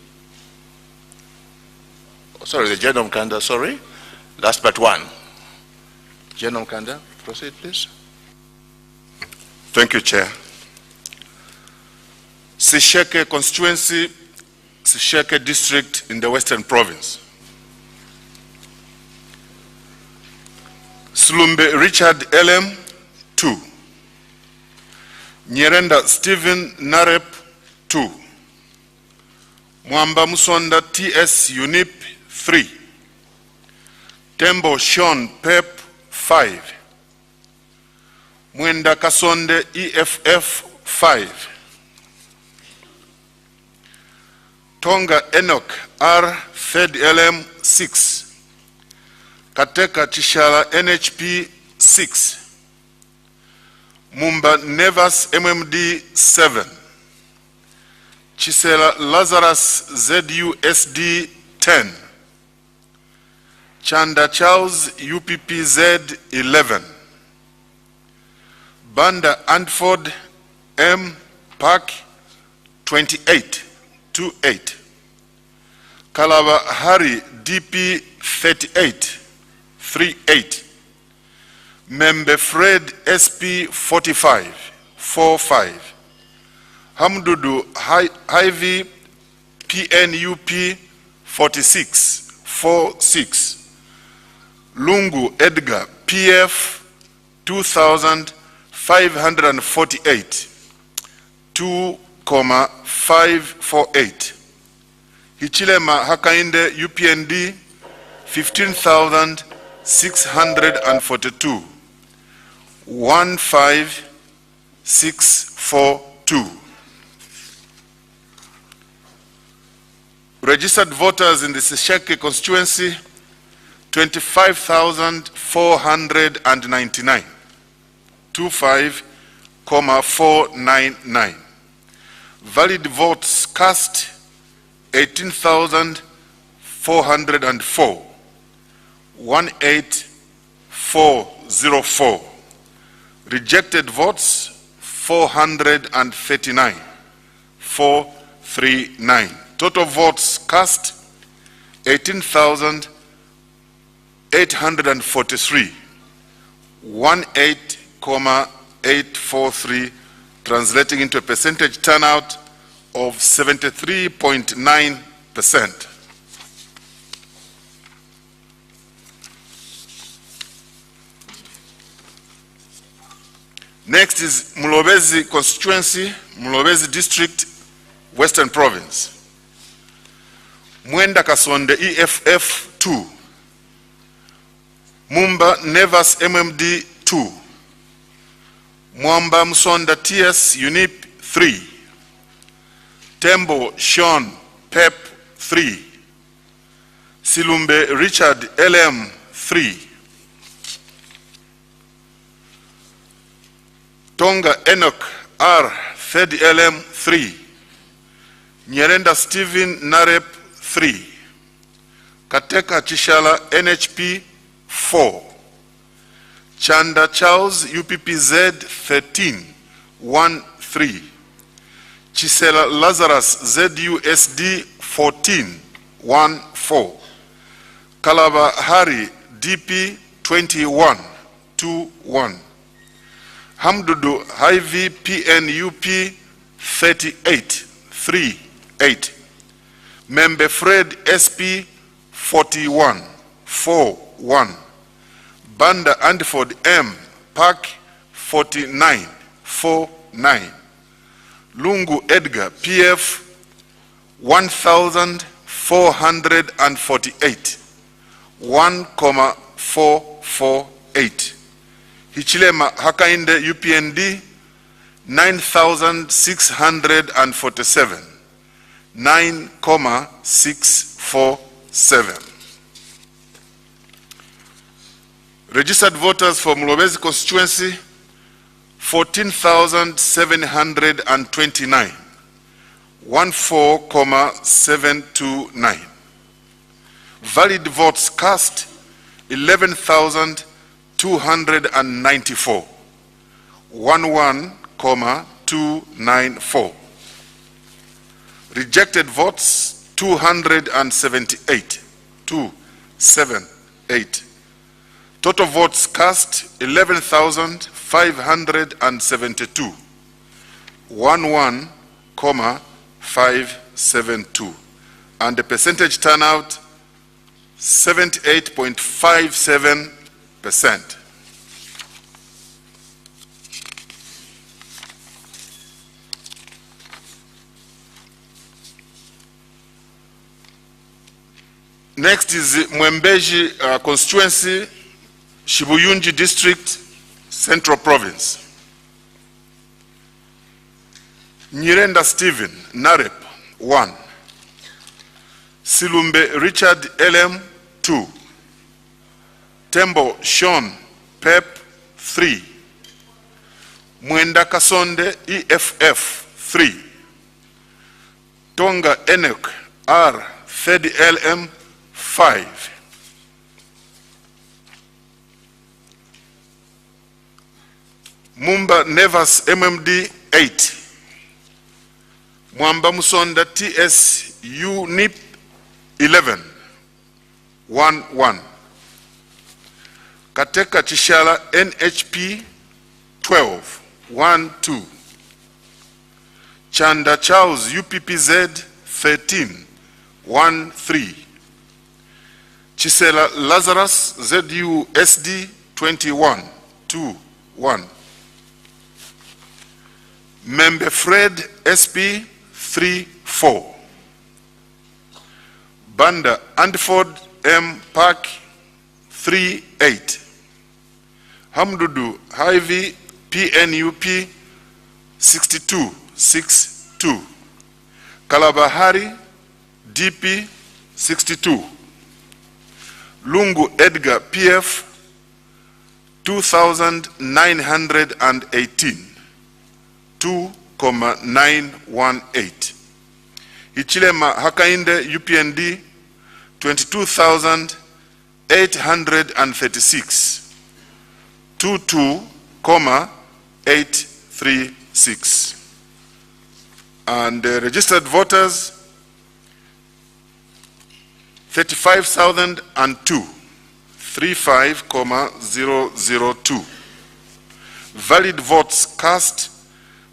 Oh, sorry, the General Mkanda, sorry. Last but one. General Mkanda, proceed, please. Thank you, Chair. Sisheke Constituency, Sisheke District in the Western Province. Slumbe Richard LM, 2. Nyerenda Stephen Narep, 2. Mwamba Musonda TS UNIP, 3. Tembo Sean Pep, 5. Mwenda Kasonde EFF, 5. Tonga Enoch R, Fed LM, 6. Kateka Chishala NHP, 6. Mumba Nevas MMD, 7. Chisela Lazarus ZUSD, 10. Chanda Charles UPPZ, 11. Banda Antford M Park, 28. 28. Kalaba Hari DP, 38. 38. Membe Fred SP 45, 45. Hamdudu Ivy PNUP 46, 46. Lungu Edgar PF 2,548, 2,548. Hichilema Hakainde UPND 15,642, 15642. Registered voters in the Sisheke constituency 25,499, 25,499. Valid votes cast 18,404, 18404. Rejected votes 439, 439. Total votes cast 18,843, 18,843, translating into a percentage turnout of 73.9%. Next is Mulobezi constituency, Mulobezi district, Western Province. Mwenda Kasonde EFF 2. Mumba Nevas MMD 2. Mwamba Musonda TS UNIP 3. Tembo Sean PEP 3. Silumbe Richard LM 3. Tonga Enoch R 3rd LM 3. Nyerenda Stephen Narep 3. Kateka Chishala NHP 4. Chanda Charles UPPZ 13 1 3. Chisela Lazarus ZUSD 14 1 4. Kalaba Hari DP 21 2 1. Hamdudu Hivi PNUP 38 3 8. Membe Fred SP 41 4 1. Banda Andford M Park 49 4 9. Lungu Edgar PF 1448 1,448. Hichilema Hakainde UPND 9647 9,647. Registered voters for Mulobezi constituency 14,729 14,729. Valid votes cast 11,294 11,294. Rejected votes 278 278. Total votes cast 11,572 11,572. And the percentage turnout 78.57%. Next is Mwembeji constituency, Shibuyunji district, Central Province. Nyirenda Stephen Narep 1. Silumbe Richard LM 2. Tembo Sean Pep 3. Mwenda Kasonde EFF 3. Tonga Enoch R 3rd LM 5. Mumba Nevas MMD 8. Mwamba Musonda TS UNIP 11 1 1. Kateka Chishala NHP 12 1 2. Chanda Charles UPPZ 13 1 3. Chisela Lazarus ZUSD 21 2 1. Membe Fred SP 3 4. Banda Andford M Park 3 8. Hamdudu Hivi PNUP 62 6 2. Kalabahari DP 62. Lungu Edgar PF 2,918 2,918. Hichilema Hakainde UPND 22,836 22,836. And registered voters 35,002 35,002. Valid votes cast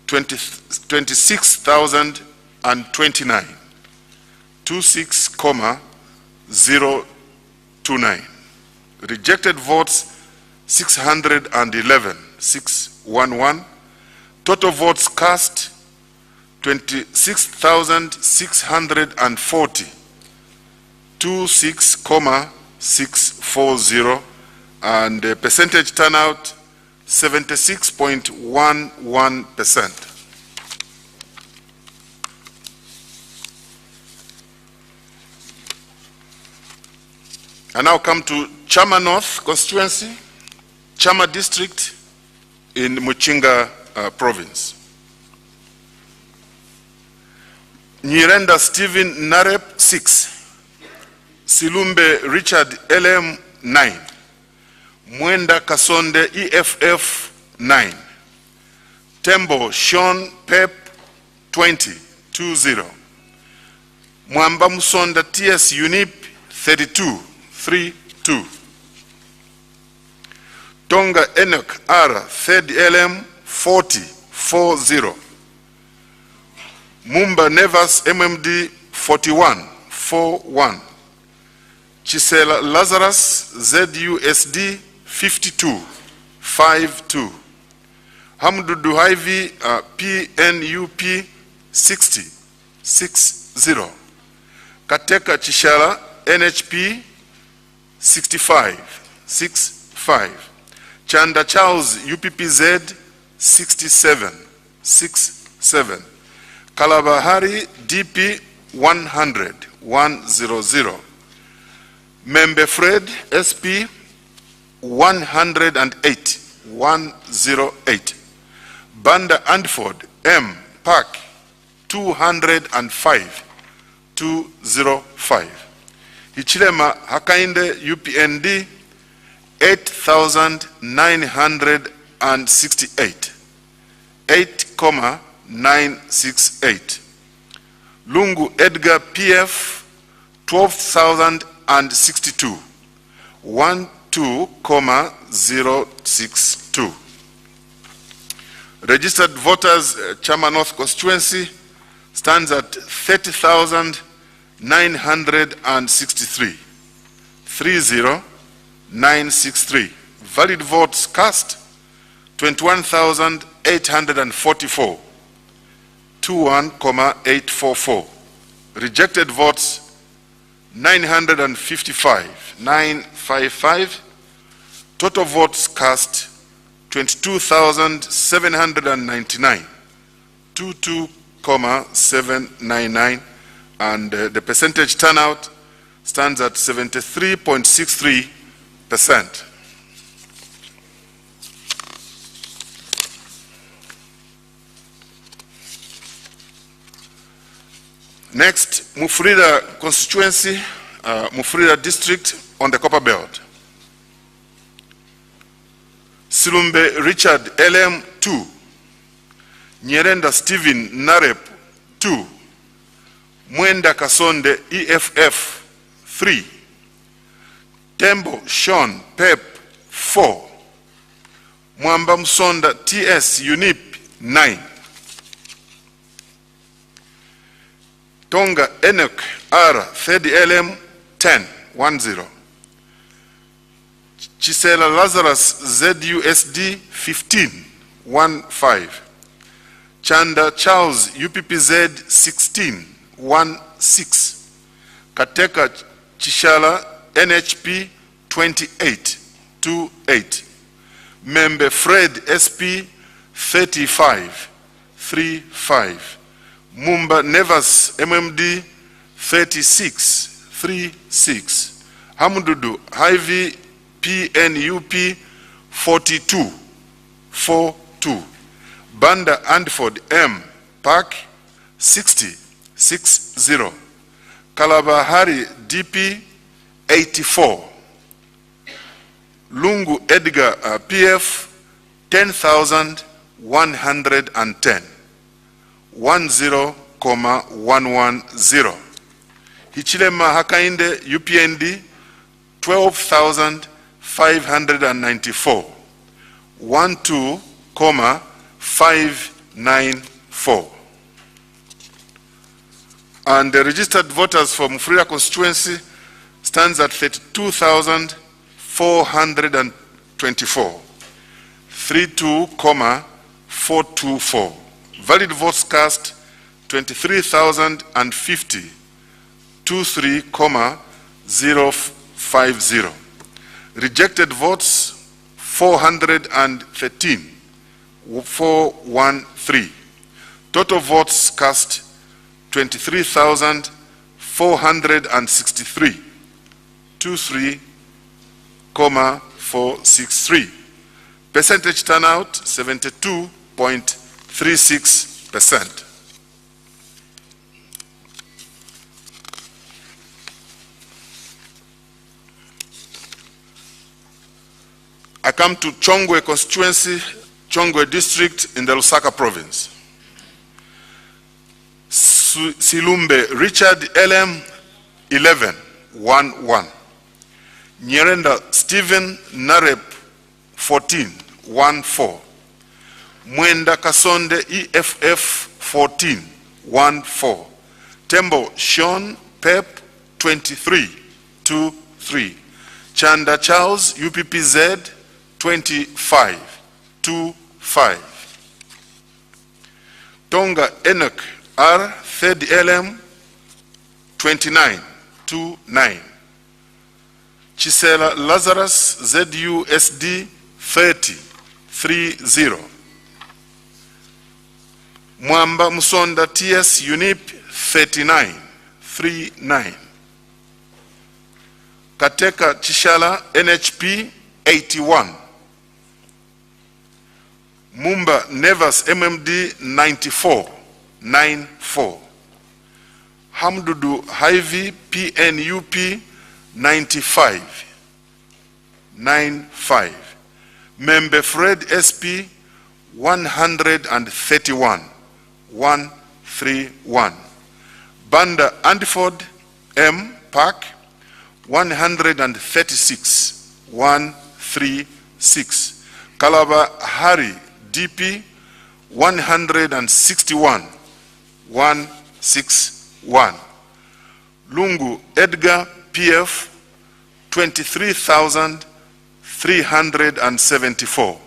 26,029 26,029. Rejected votes 611 611. Total votes cast 26,640 26,640. and the percentage turnout 76.11%. I now come to Chama North constituency, Chama district in Muchinga province. Nyirenda Stephen Narep 6, Silumbe Richard LM 9, Mwenda Kasonde EFF 9, Tembo Sean Pep 20, Mwamba Musonda TS UNIP 32, 3-2. Tonga Enoch R 3rd LM 40, 4-0. Mumba Nevas MMD 41, 4-1. Chisela Lazarus ZUSD 52, 5-2. Hamdu Duhaivi PNUP 60, 6-0. Kateka Chishala NHP 65, 6-5. Chanda Charles UPPZ 67, 6-7. Kalabahari DP 100, 100. Membe Fred SP 108, 108. Banda Andford M Park 205, 205. Hichilema Hakainde UPND 8,968, 8,968. Lungu Edgar PF 12,062, 12,062. Registered voters, Chama North constituency stands at 30,963, 30,963. Valid votes cast 21,844, 21,844. Rejected votes 955, 955. Total votes cast 22,799, 22,799, and the percentage turnout stands at 73.63%. Next, Mufrida constituency, Mufrida district on the Copper Belt. Silumbe Richard LM 2, Nyerenda Stephen Narep 2, Mwenda Kasonde EFF 3, Tembo Sean Pep 4, Mwamba Musonda TS UNIP 9, Tonga Enoch R 3rd LM 10, 10. Chisela Lazarus ZUSD 15, 15. Chanda Charles UPPZ 16, 16. Kateka Chishala NHP 28, 28. Membe Fred SP 35, 35. Mumba Nevas MMD 36, 36. Hamududu Hivi PNUP 42, 42. Banda Andford M Park 60, 60. Kalabahari DP 84. Lungu Edgar PF 10,110, 10,110. Hichilema Hakainde UPND 12,594, 12,594. And the registered voters for Mufrida constituency stands at 32,424, 32,424. Valid votes cast 23,050, 23,050. Rejected votes 413, 413. Total votes cast 23,463, 23,463. Percentage turnout 72.36%. I come to Chongwe Constituency, Chongwe District in the Lusaka Province. Silumbe Richard LM 11, 1-1. Nyerenda Stephen Narep 14, 1-4. Mwenda Kasonde EFF 14, 1-4. Tembo Sean Pep 23, 2-3. Chanda Charles UPPZ 25, 2-5. Tonga Enoch R, 3rd LM, 29, 2-9. Chisela Lazarus ZUSD 30, 3-0. Mwamba Musonda TS UNIP 39, 3-9. Kateka Chishala NHP 81. Mumba Nevas MMD 94, 9-4. Hamdudu Hivi PNUP 95, 9-5. Membe Fred SP 131, 131. Banda Andiford M Park 136, 136. Kalaba Hari DP 161, 161. Lungu Edgar PF 23,374,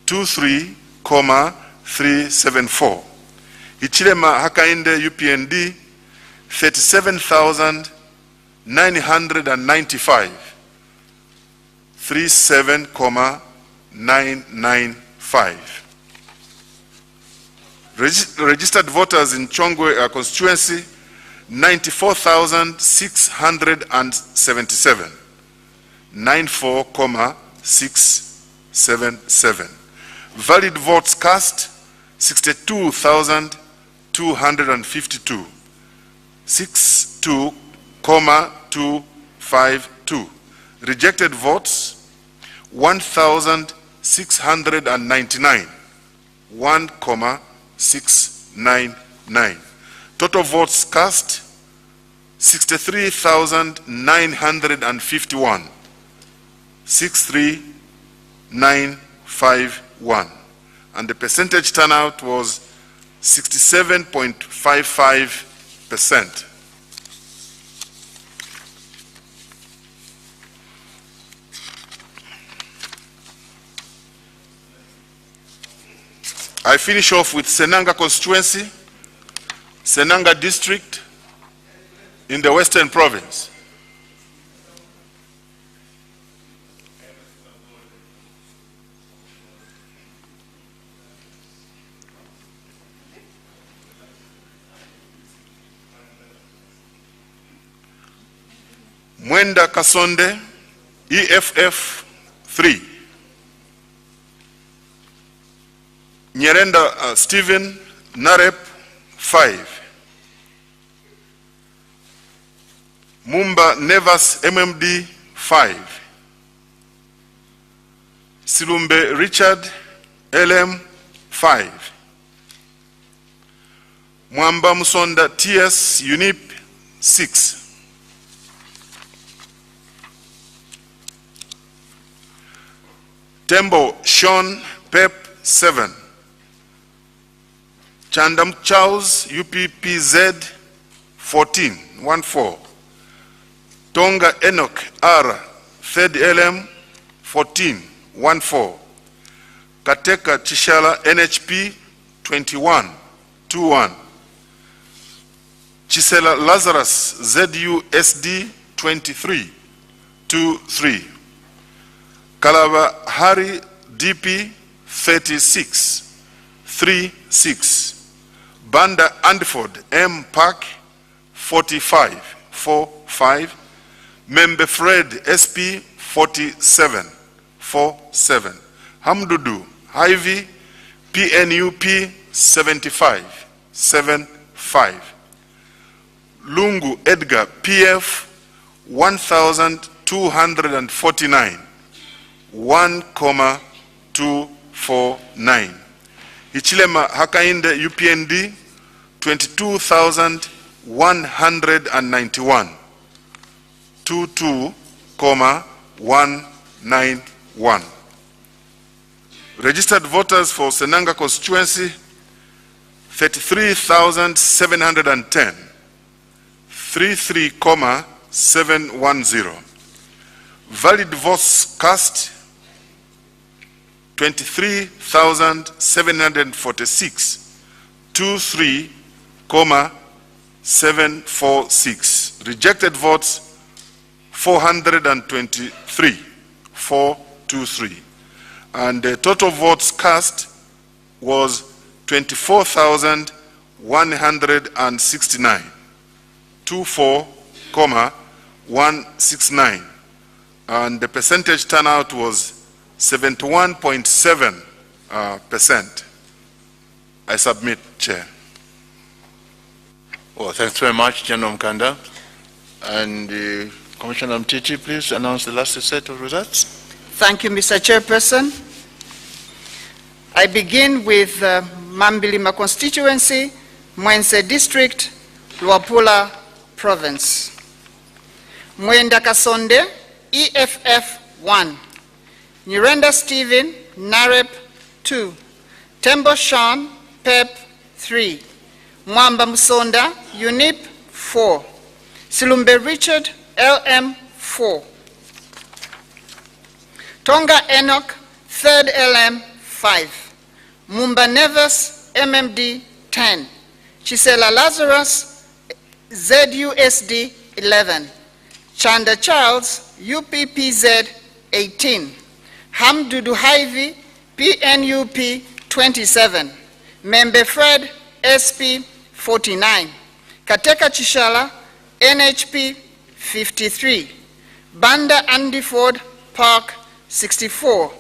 23,374. Ichilema Hakainde UPND 37,995, 37,995. Registered voters in Chongwe constituency 94,677, 94,677. Valid votes cast 62,252, 62,252. Rejected votes 1,699, 1,699. Total votes cast 63,951, 63,951. And the percentage turnout was 67.55%. I finish off with Senanga constituency, Senanga district in the Western Province. Mwenda Kasonde, EFF 3. Nyerenda Stephen Narep 5. Mumba Nevas MMD 5. Silumbe Richard LM 5. Mwamba Musonda TS UNIP 6. Tembo Sean Pep 7. Chandam Charles UPPZ 14, 1-4. Tonga Enoch R 3rd LM 14, 1-4. Kateka Chishala NHP 21, 2-1. Chisela Lazarus ZUSD 23, 2-3. Kalabahari DP 36. Banda Andford M Park 45. Member Fred SP 47. Hamdudu Ivy PNUP 75. Lungu Edgar PF 1249 1,249. Ichilema Hakainde UPND 22,191 22,191. Registered voters for Senanga constituency 33,710 33,710. Valid votes cast 23,746 23,746. Rejected votes 423 423. And the total votes cast was 24,169 24,169. And the percentage turnout was 71.7%. I submit, Chair. Well, thanks very much, General Mkanda. And Commissioner Mtiti, please announce the last set of results. Thank you, Mr. Chairperson. I begin with Mambilima constituency, Mwense district, Luapula province. Mwenda Kasonde, EFF 1. Nyirenda Stephen, Narep 2. Tembo Sean, PEP 3. Mwamba Musonda, UNIP 4. Silumbe Richard, LM 4. Tonga Enoch, 3rd LM 5. Mumba Neves, MMD 10. Chisela Lazarus, ZUSD 11. Chanda Charles, UPPZ 18. Hamdudu Haivi, PNUP 27. Membe Fred, SP 49. Kateka Chishala, NHP 53. Banda Andiford Park 64.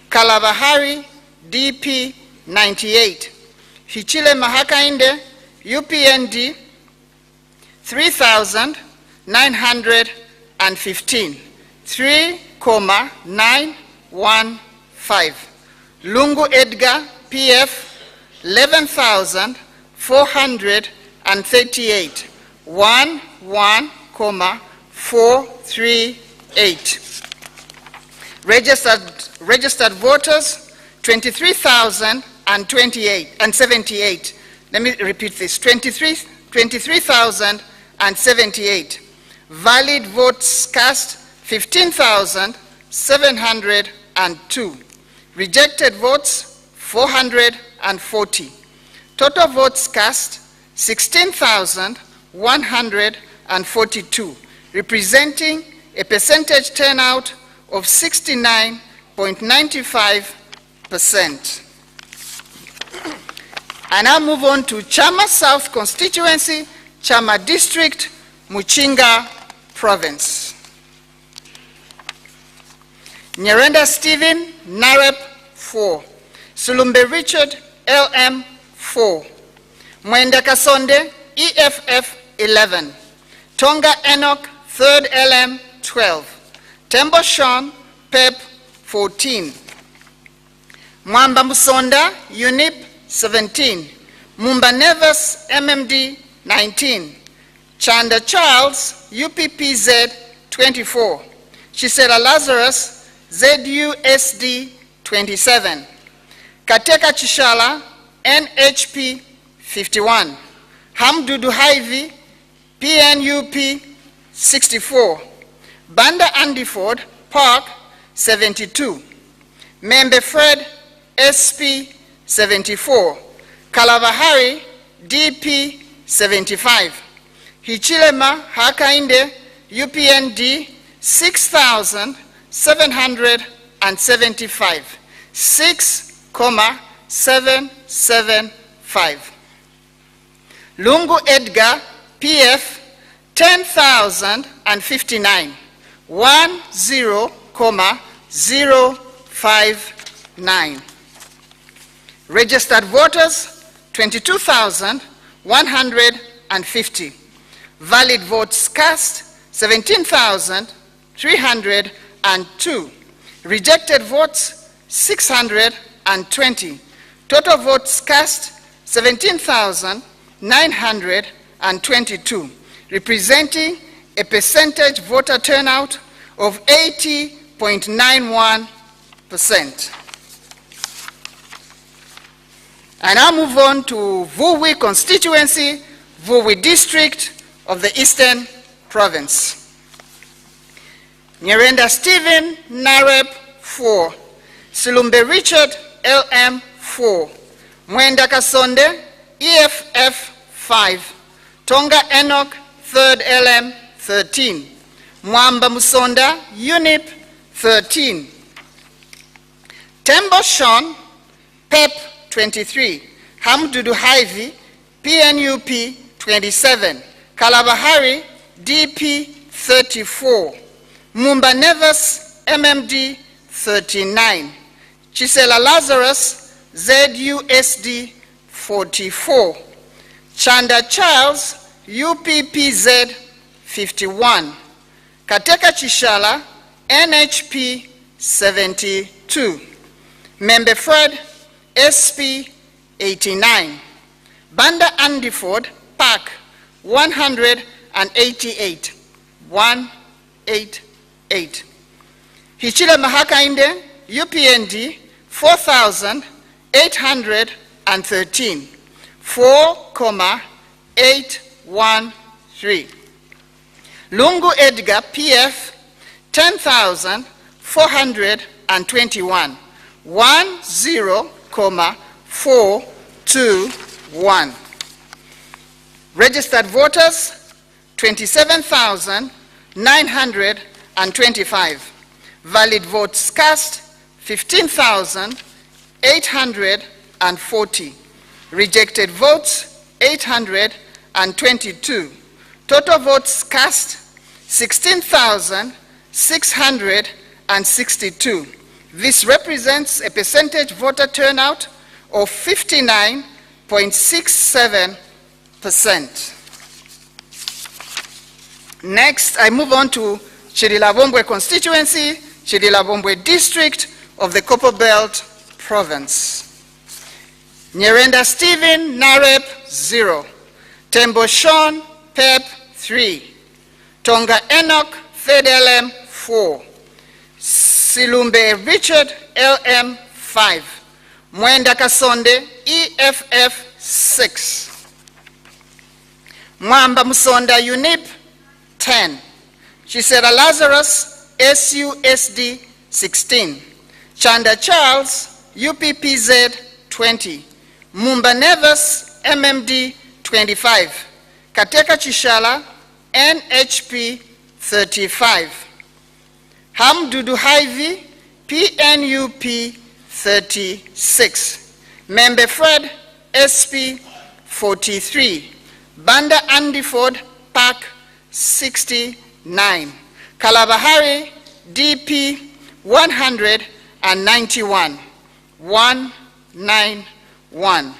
Kalabahari DP 98. Hichile Mahakainde UPND 3,915. 3,915. Lungu Edgar PF 11,438. 11,438. Registered voters 23,078. Let me repeat this. 23,078. Valid votes cast 15,702. Rejected votes 440. Total votes cast 16,142, representing a percentage turnout of 69.95%. I now move on to Chama South constituency, Chama district, Muchinga province. Nyirenda Stephen, Narep 4. Sulumbe Richard, LM 4. Mwenda Kasonde, EFF 11. Tonga Enoch, 3rd LM 12. Tembo Sean, PEP 14. Mwamba Musonda, UNIP 17. Mumba Neves, MMD 19. Chanda Charles, UPPZ 24. Chisela Lazarus, ZUSD 27. Kateka Chishala, NHP 51. Hamdudu Haivi, PNUP 64. Banda Andiford Park 72. Membe Fred SP 74. Kalabahari DP 75. Hichilema Hakainde UPND 6,700 6,775. 6,775. Lungu Edgar, PF, 10,059. 10,059. Registered voters, 22,150. Valid votes cast, 17,302. Rejected votes, 620. Total votes cast, 17,922, representing a percentage voter turnout of 80.91%. I now move on to Vuwi constituency, Vuwi district of the Eastern Province. Nyirenda Stephen, Narep, 4. Silumbe Richard, LM, 4. Mwenda Kasonde, EFF, 5. Tonga Enoch, 3rd LM, 13. Mwamba Musonda, UNIP, 13. Tembo Sean, PEP, 23. Hamdudu Haivi, PNUP, 27. Kalabahari, DP, 34. Mumba Neves, MMD, 39. Chisela Lazarus, ZUSD, 44. Chanda Charles, UPPZ, 51. Kateka Chishala, NHP, 72. Membe Fred, SP, 89. Banda Andiford, PAC, 188. 188. Hichile Mahakainde, UPND, 4,813. 4,813. Lungu Edgar, PF, 10,421. 10,421. Registered voters, 27,925. Valid votes cast, 15,840. Rejected votes, 822. Total votes cast, 16,662. This represents a percentage voter turnout of 59.67%. Next, I move on to Chirilabombwe constituency, Chirilabombwe district of the Copper Belt province. Nyirenda Stephen, Narep, 0. Tembo Sean, PEP, 3. Tonga Enoch, 3rd LM, 4. Silumbe Richard, LM, 5. Mwenda Kasonde, EFF, 6. Mwamba Musonda, UNIP, 10. Chisera Lazarus, SUSD, 16. Chanda Charles, UPPZ, 20. Mumba Neves, MMD, 25. Kateka Chishala, NHP, 35. Hamdudu Haivi, PNUP, 36. Membe Fred, SP, 43. Banda Andiford, PAC, 69. Kalabahari, DP, 191. 191.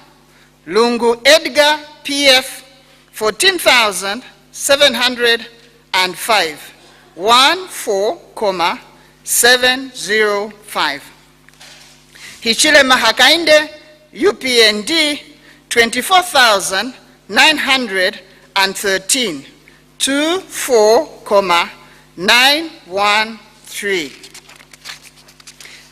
Lungu Edgar, PF, 14,705. 14,705. Hichile Mahakainde, UPND, 24,913. 24,913.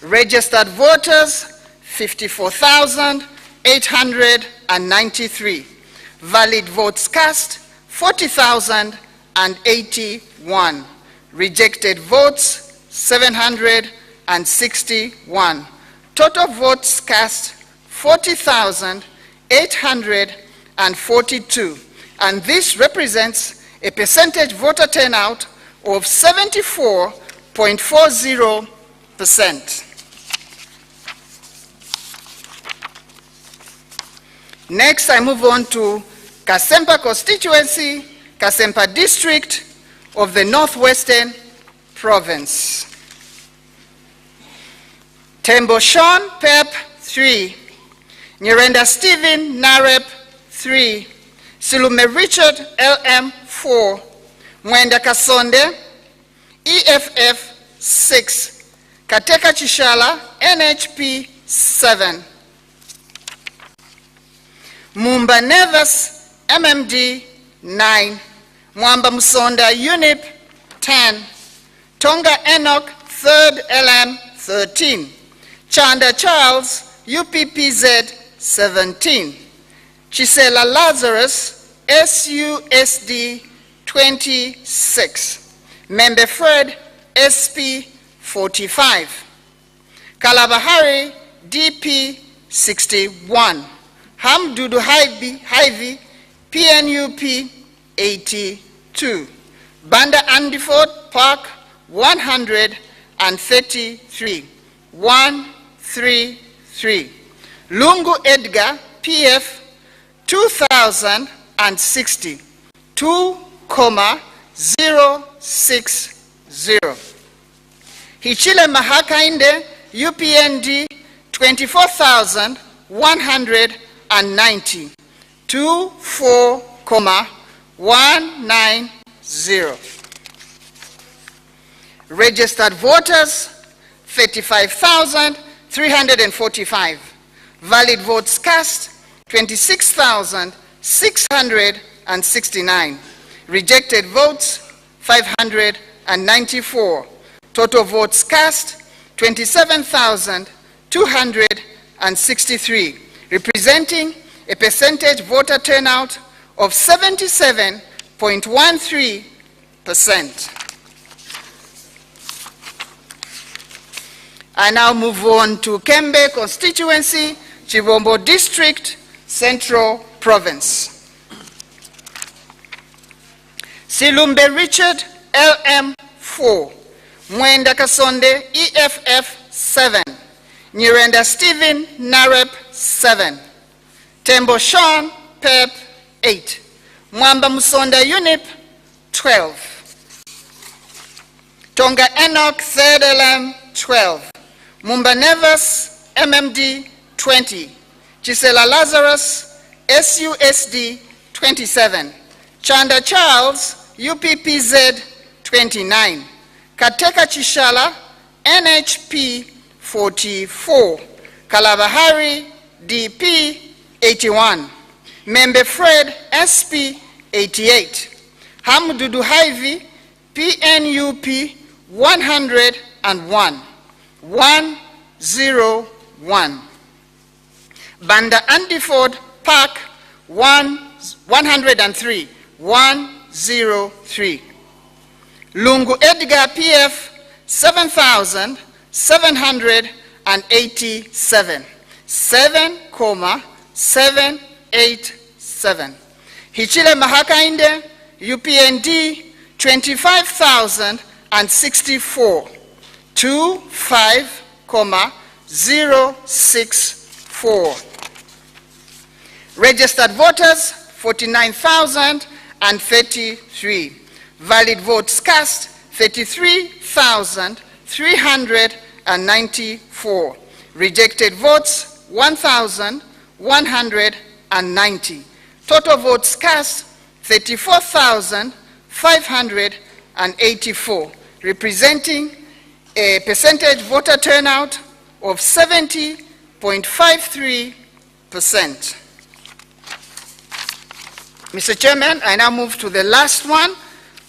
Registered voters, 54,893. Valid votes cast, 40,081. Rejected votes, 761. Total votes cast, 40,842. And this represents a percentage voter turnout of 74.40%. Next, I move on to Kasempa Constituency, Kasempa District of the Northwestern Province. Tembo Sean, PEP 3. Nyirenda Stephen, NAREP 3. Silume Richard, LM 4. Mwenda Kasonde, EFF 6. Kateka Chishala, NHP 7. Mumba Neves, MMD 9. Mwamba Musonda, UNIP 10. Tonga Enoch, 3rd LM 13. Chanda Charles, UPPZ 17. Chisela Lazarus, SUSD 26. Membe Fred, SP 45. Kalabahari, DP 61. Hamdudu Hyvy, PNUP 82. Banda Andiford Park 133. 133. Lungu Edgar, PF 2060. 2,060. Hichile Mahakainde, UPND 24,190. 24,190. Registered voters 35,345. Valid votes cast 26,669. Rejected votes 594. Total votes cast 27,263, representing a percentage voter turnout of 77.13%. I now move on to Kembe Constituency, Chivombo District, Central Province. Silumbe Richard, LM 4. Mwenda Kasonde, EFF 7. Nyirenda Stephen, NAREP 7. Tembo Sean, PEP 8. Mwamba Musonda, UNIP 12. Tonga Enoch, 3rd LM 12. Mumba Neves, MMD 20. Chisela Lazarus, SUSD 27. Chanda Charles, UPPZ 29. Kateka Chishala, NHP 44. Kalabahari, DP 81. Membe Fred, SP 88. Hamdudu Hyvy, PNUP 101. 101. Banda Andiford Park 103. 103. Lungu Edgar, PF 7,787. 7,787. Hichile Mahakainde, UPND 25,064. 25,064. Registered voters 49,033. Valid votes cast 33,394. Rejected votes 1,190. Total votes cast 34,584, representing a percentage voter turnout of 70.53%. Mr. Chairman, I now move to the last one,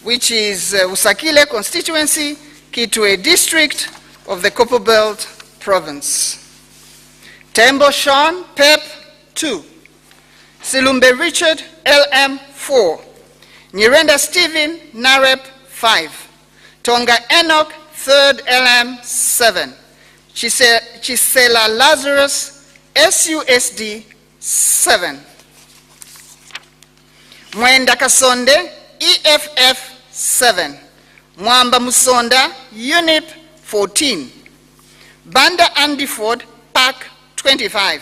which is Usakile Constituency, Kitwe District of the Copperbelt Province. Tembo Sean, PEP 2. Silumbe Richard, LM 4. Nyirenda Stephen, NAREP 5. Tonga Enoch, 3rd LM 7. Chisela Lazarus, SUSD 7. Mwenda Kasonde, EFF 7. Mwamba Musonda, UNIP 14. Banda Andiford, PAC 25.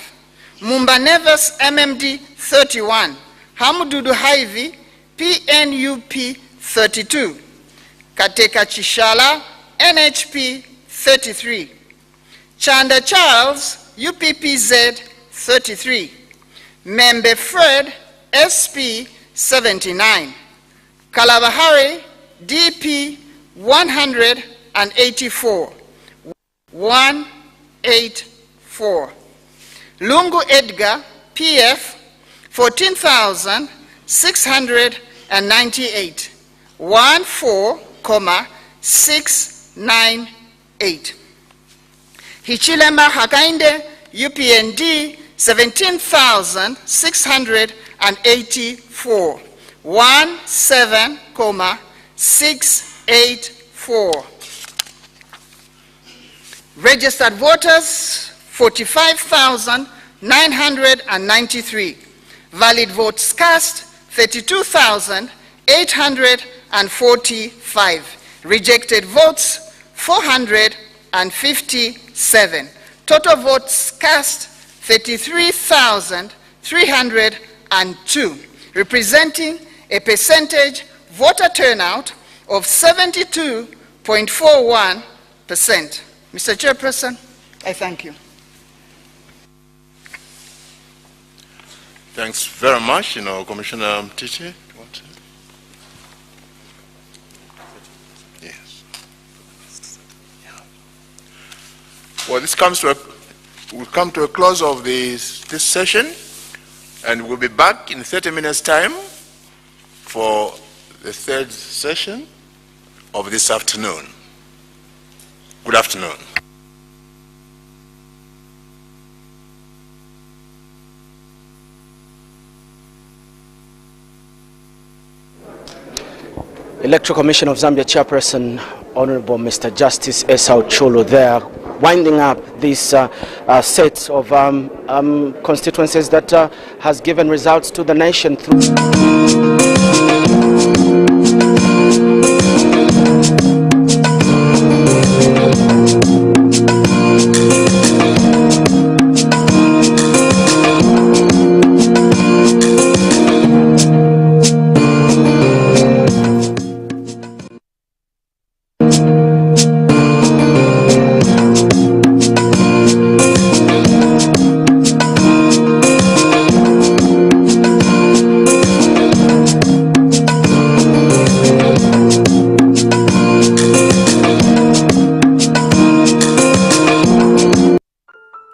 Mumba Neves, MMD 31. Hamududu Haivi, PNUP 32. Kateka Chishala, NHP 33. Chanda Charles, UPPZ 33. Membe Fred, SP 79. Kalabahari, DP 184. 184. Lungu Edgar, PF 14,698. 14,698. Hichilema Hakainde, UPND 17,684. 17,684. Registered voters 45,993. Valid votes cast 32,845. Rejected votes 457. Total votes cast 33,302, representing a percentage voter turnout of 72.41%. Mr. Chairperson, I thank you. Thanks very much, Commissioner Titi. Yes. Well, we'll come to a close of this session, and we'll be back in 30 minutes' time for the third session of this afternoon. Good afternoon. Electoral Commission of Zambia Chairperson, Honorable Mr. Justice Esau Cholo there, winding up this set of constituencies that has given results to the nation through...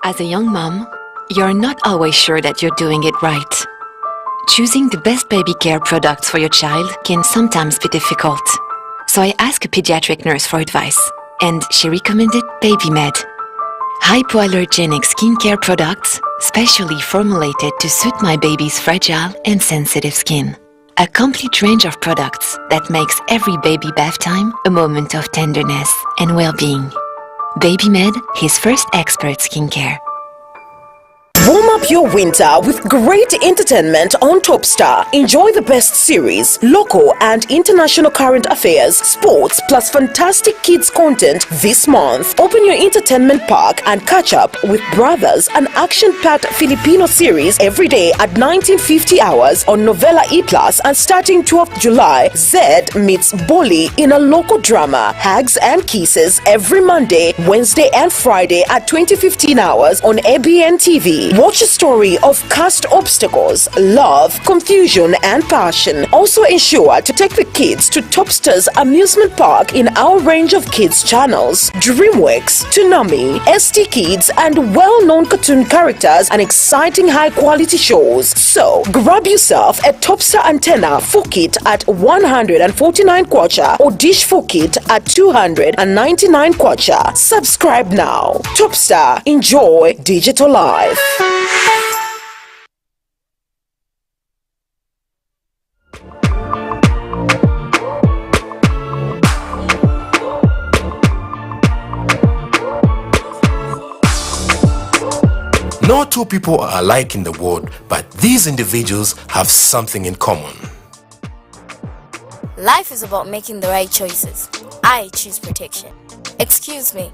As a young mom, you're not always sure that you're doing it right. Choosing the best baby care products for your child can sometimes be difficult. So I asked a pediatric nurse for advice, and she recommended BabyMed. Hypoallergenic skincare products specially formulated to suit my baby's fragile and sensitive skin. A complete range of products that makes every baby bath time a moment of tenderness and well-being. BabyMed, his first expert skincare. Warm up your winter with great entertainment on Topstar. Enjoy the best series, local and international current affairs, sports, plus fantastic kids content this month. Open your entertainment park and catch up with Brothers, an action-packed Filipino series every day at 1950 hours on Novela E+, and starting 12th July, Zed meets Boli in a local drama, Hags and Kisses, every Monday, Wednesday and Friday at 2015 hours on ABN TV. Watch a story of cast obstacles, love, confusion, and passion. Also ensure to take the kids to Topstar's amusement park in our range of kids channels, DreamWorks, Toonami, ST Kids, and well-known cartoon characters and exciting high-quality shows. So, grab yourself a Topstar antenna for kit at 149 kwacha or dish for kit at 299 kwacha. Subscribe now. Topstar. Enjoy digital life. No two people are alike in the world, but these individuals have something in common. Life is about making the right choices. I choose protection. Excuse me,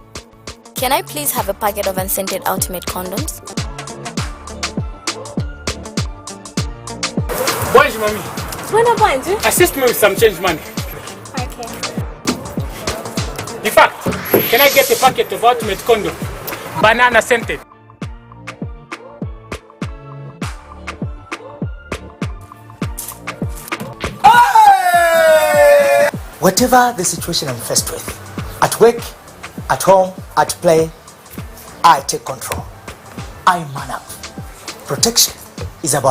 Can I please have a packet of unscented Ultimate condoms? Bonjour, mommy. Bueno, bonjour. Assist me with some change money. Okay. In fact, can I get a packet of Ultimate condom? Banana scented. Whatever the situation I'm faced with, at work, at home, at play, I take control. I man up. Protection is about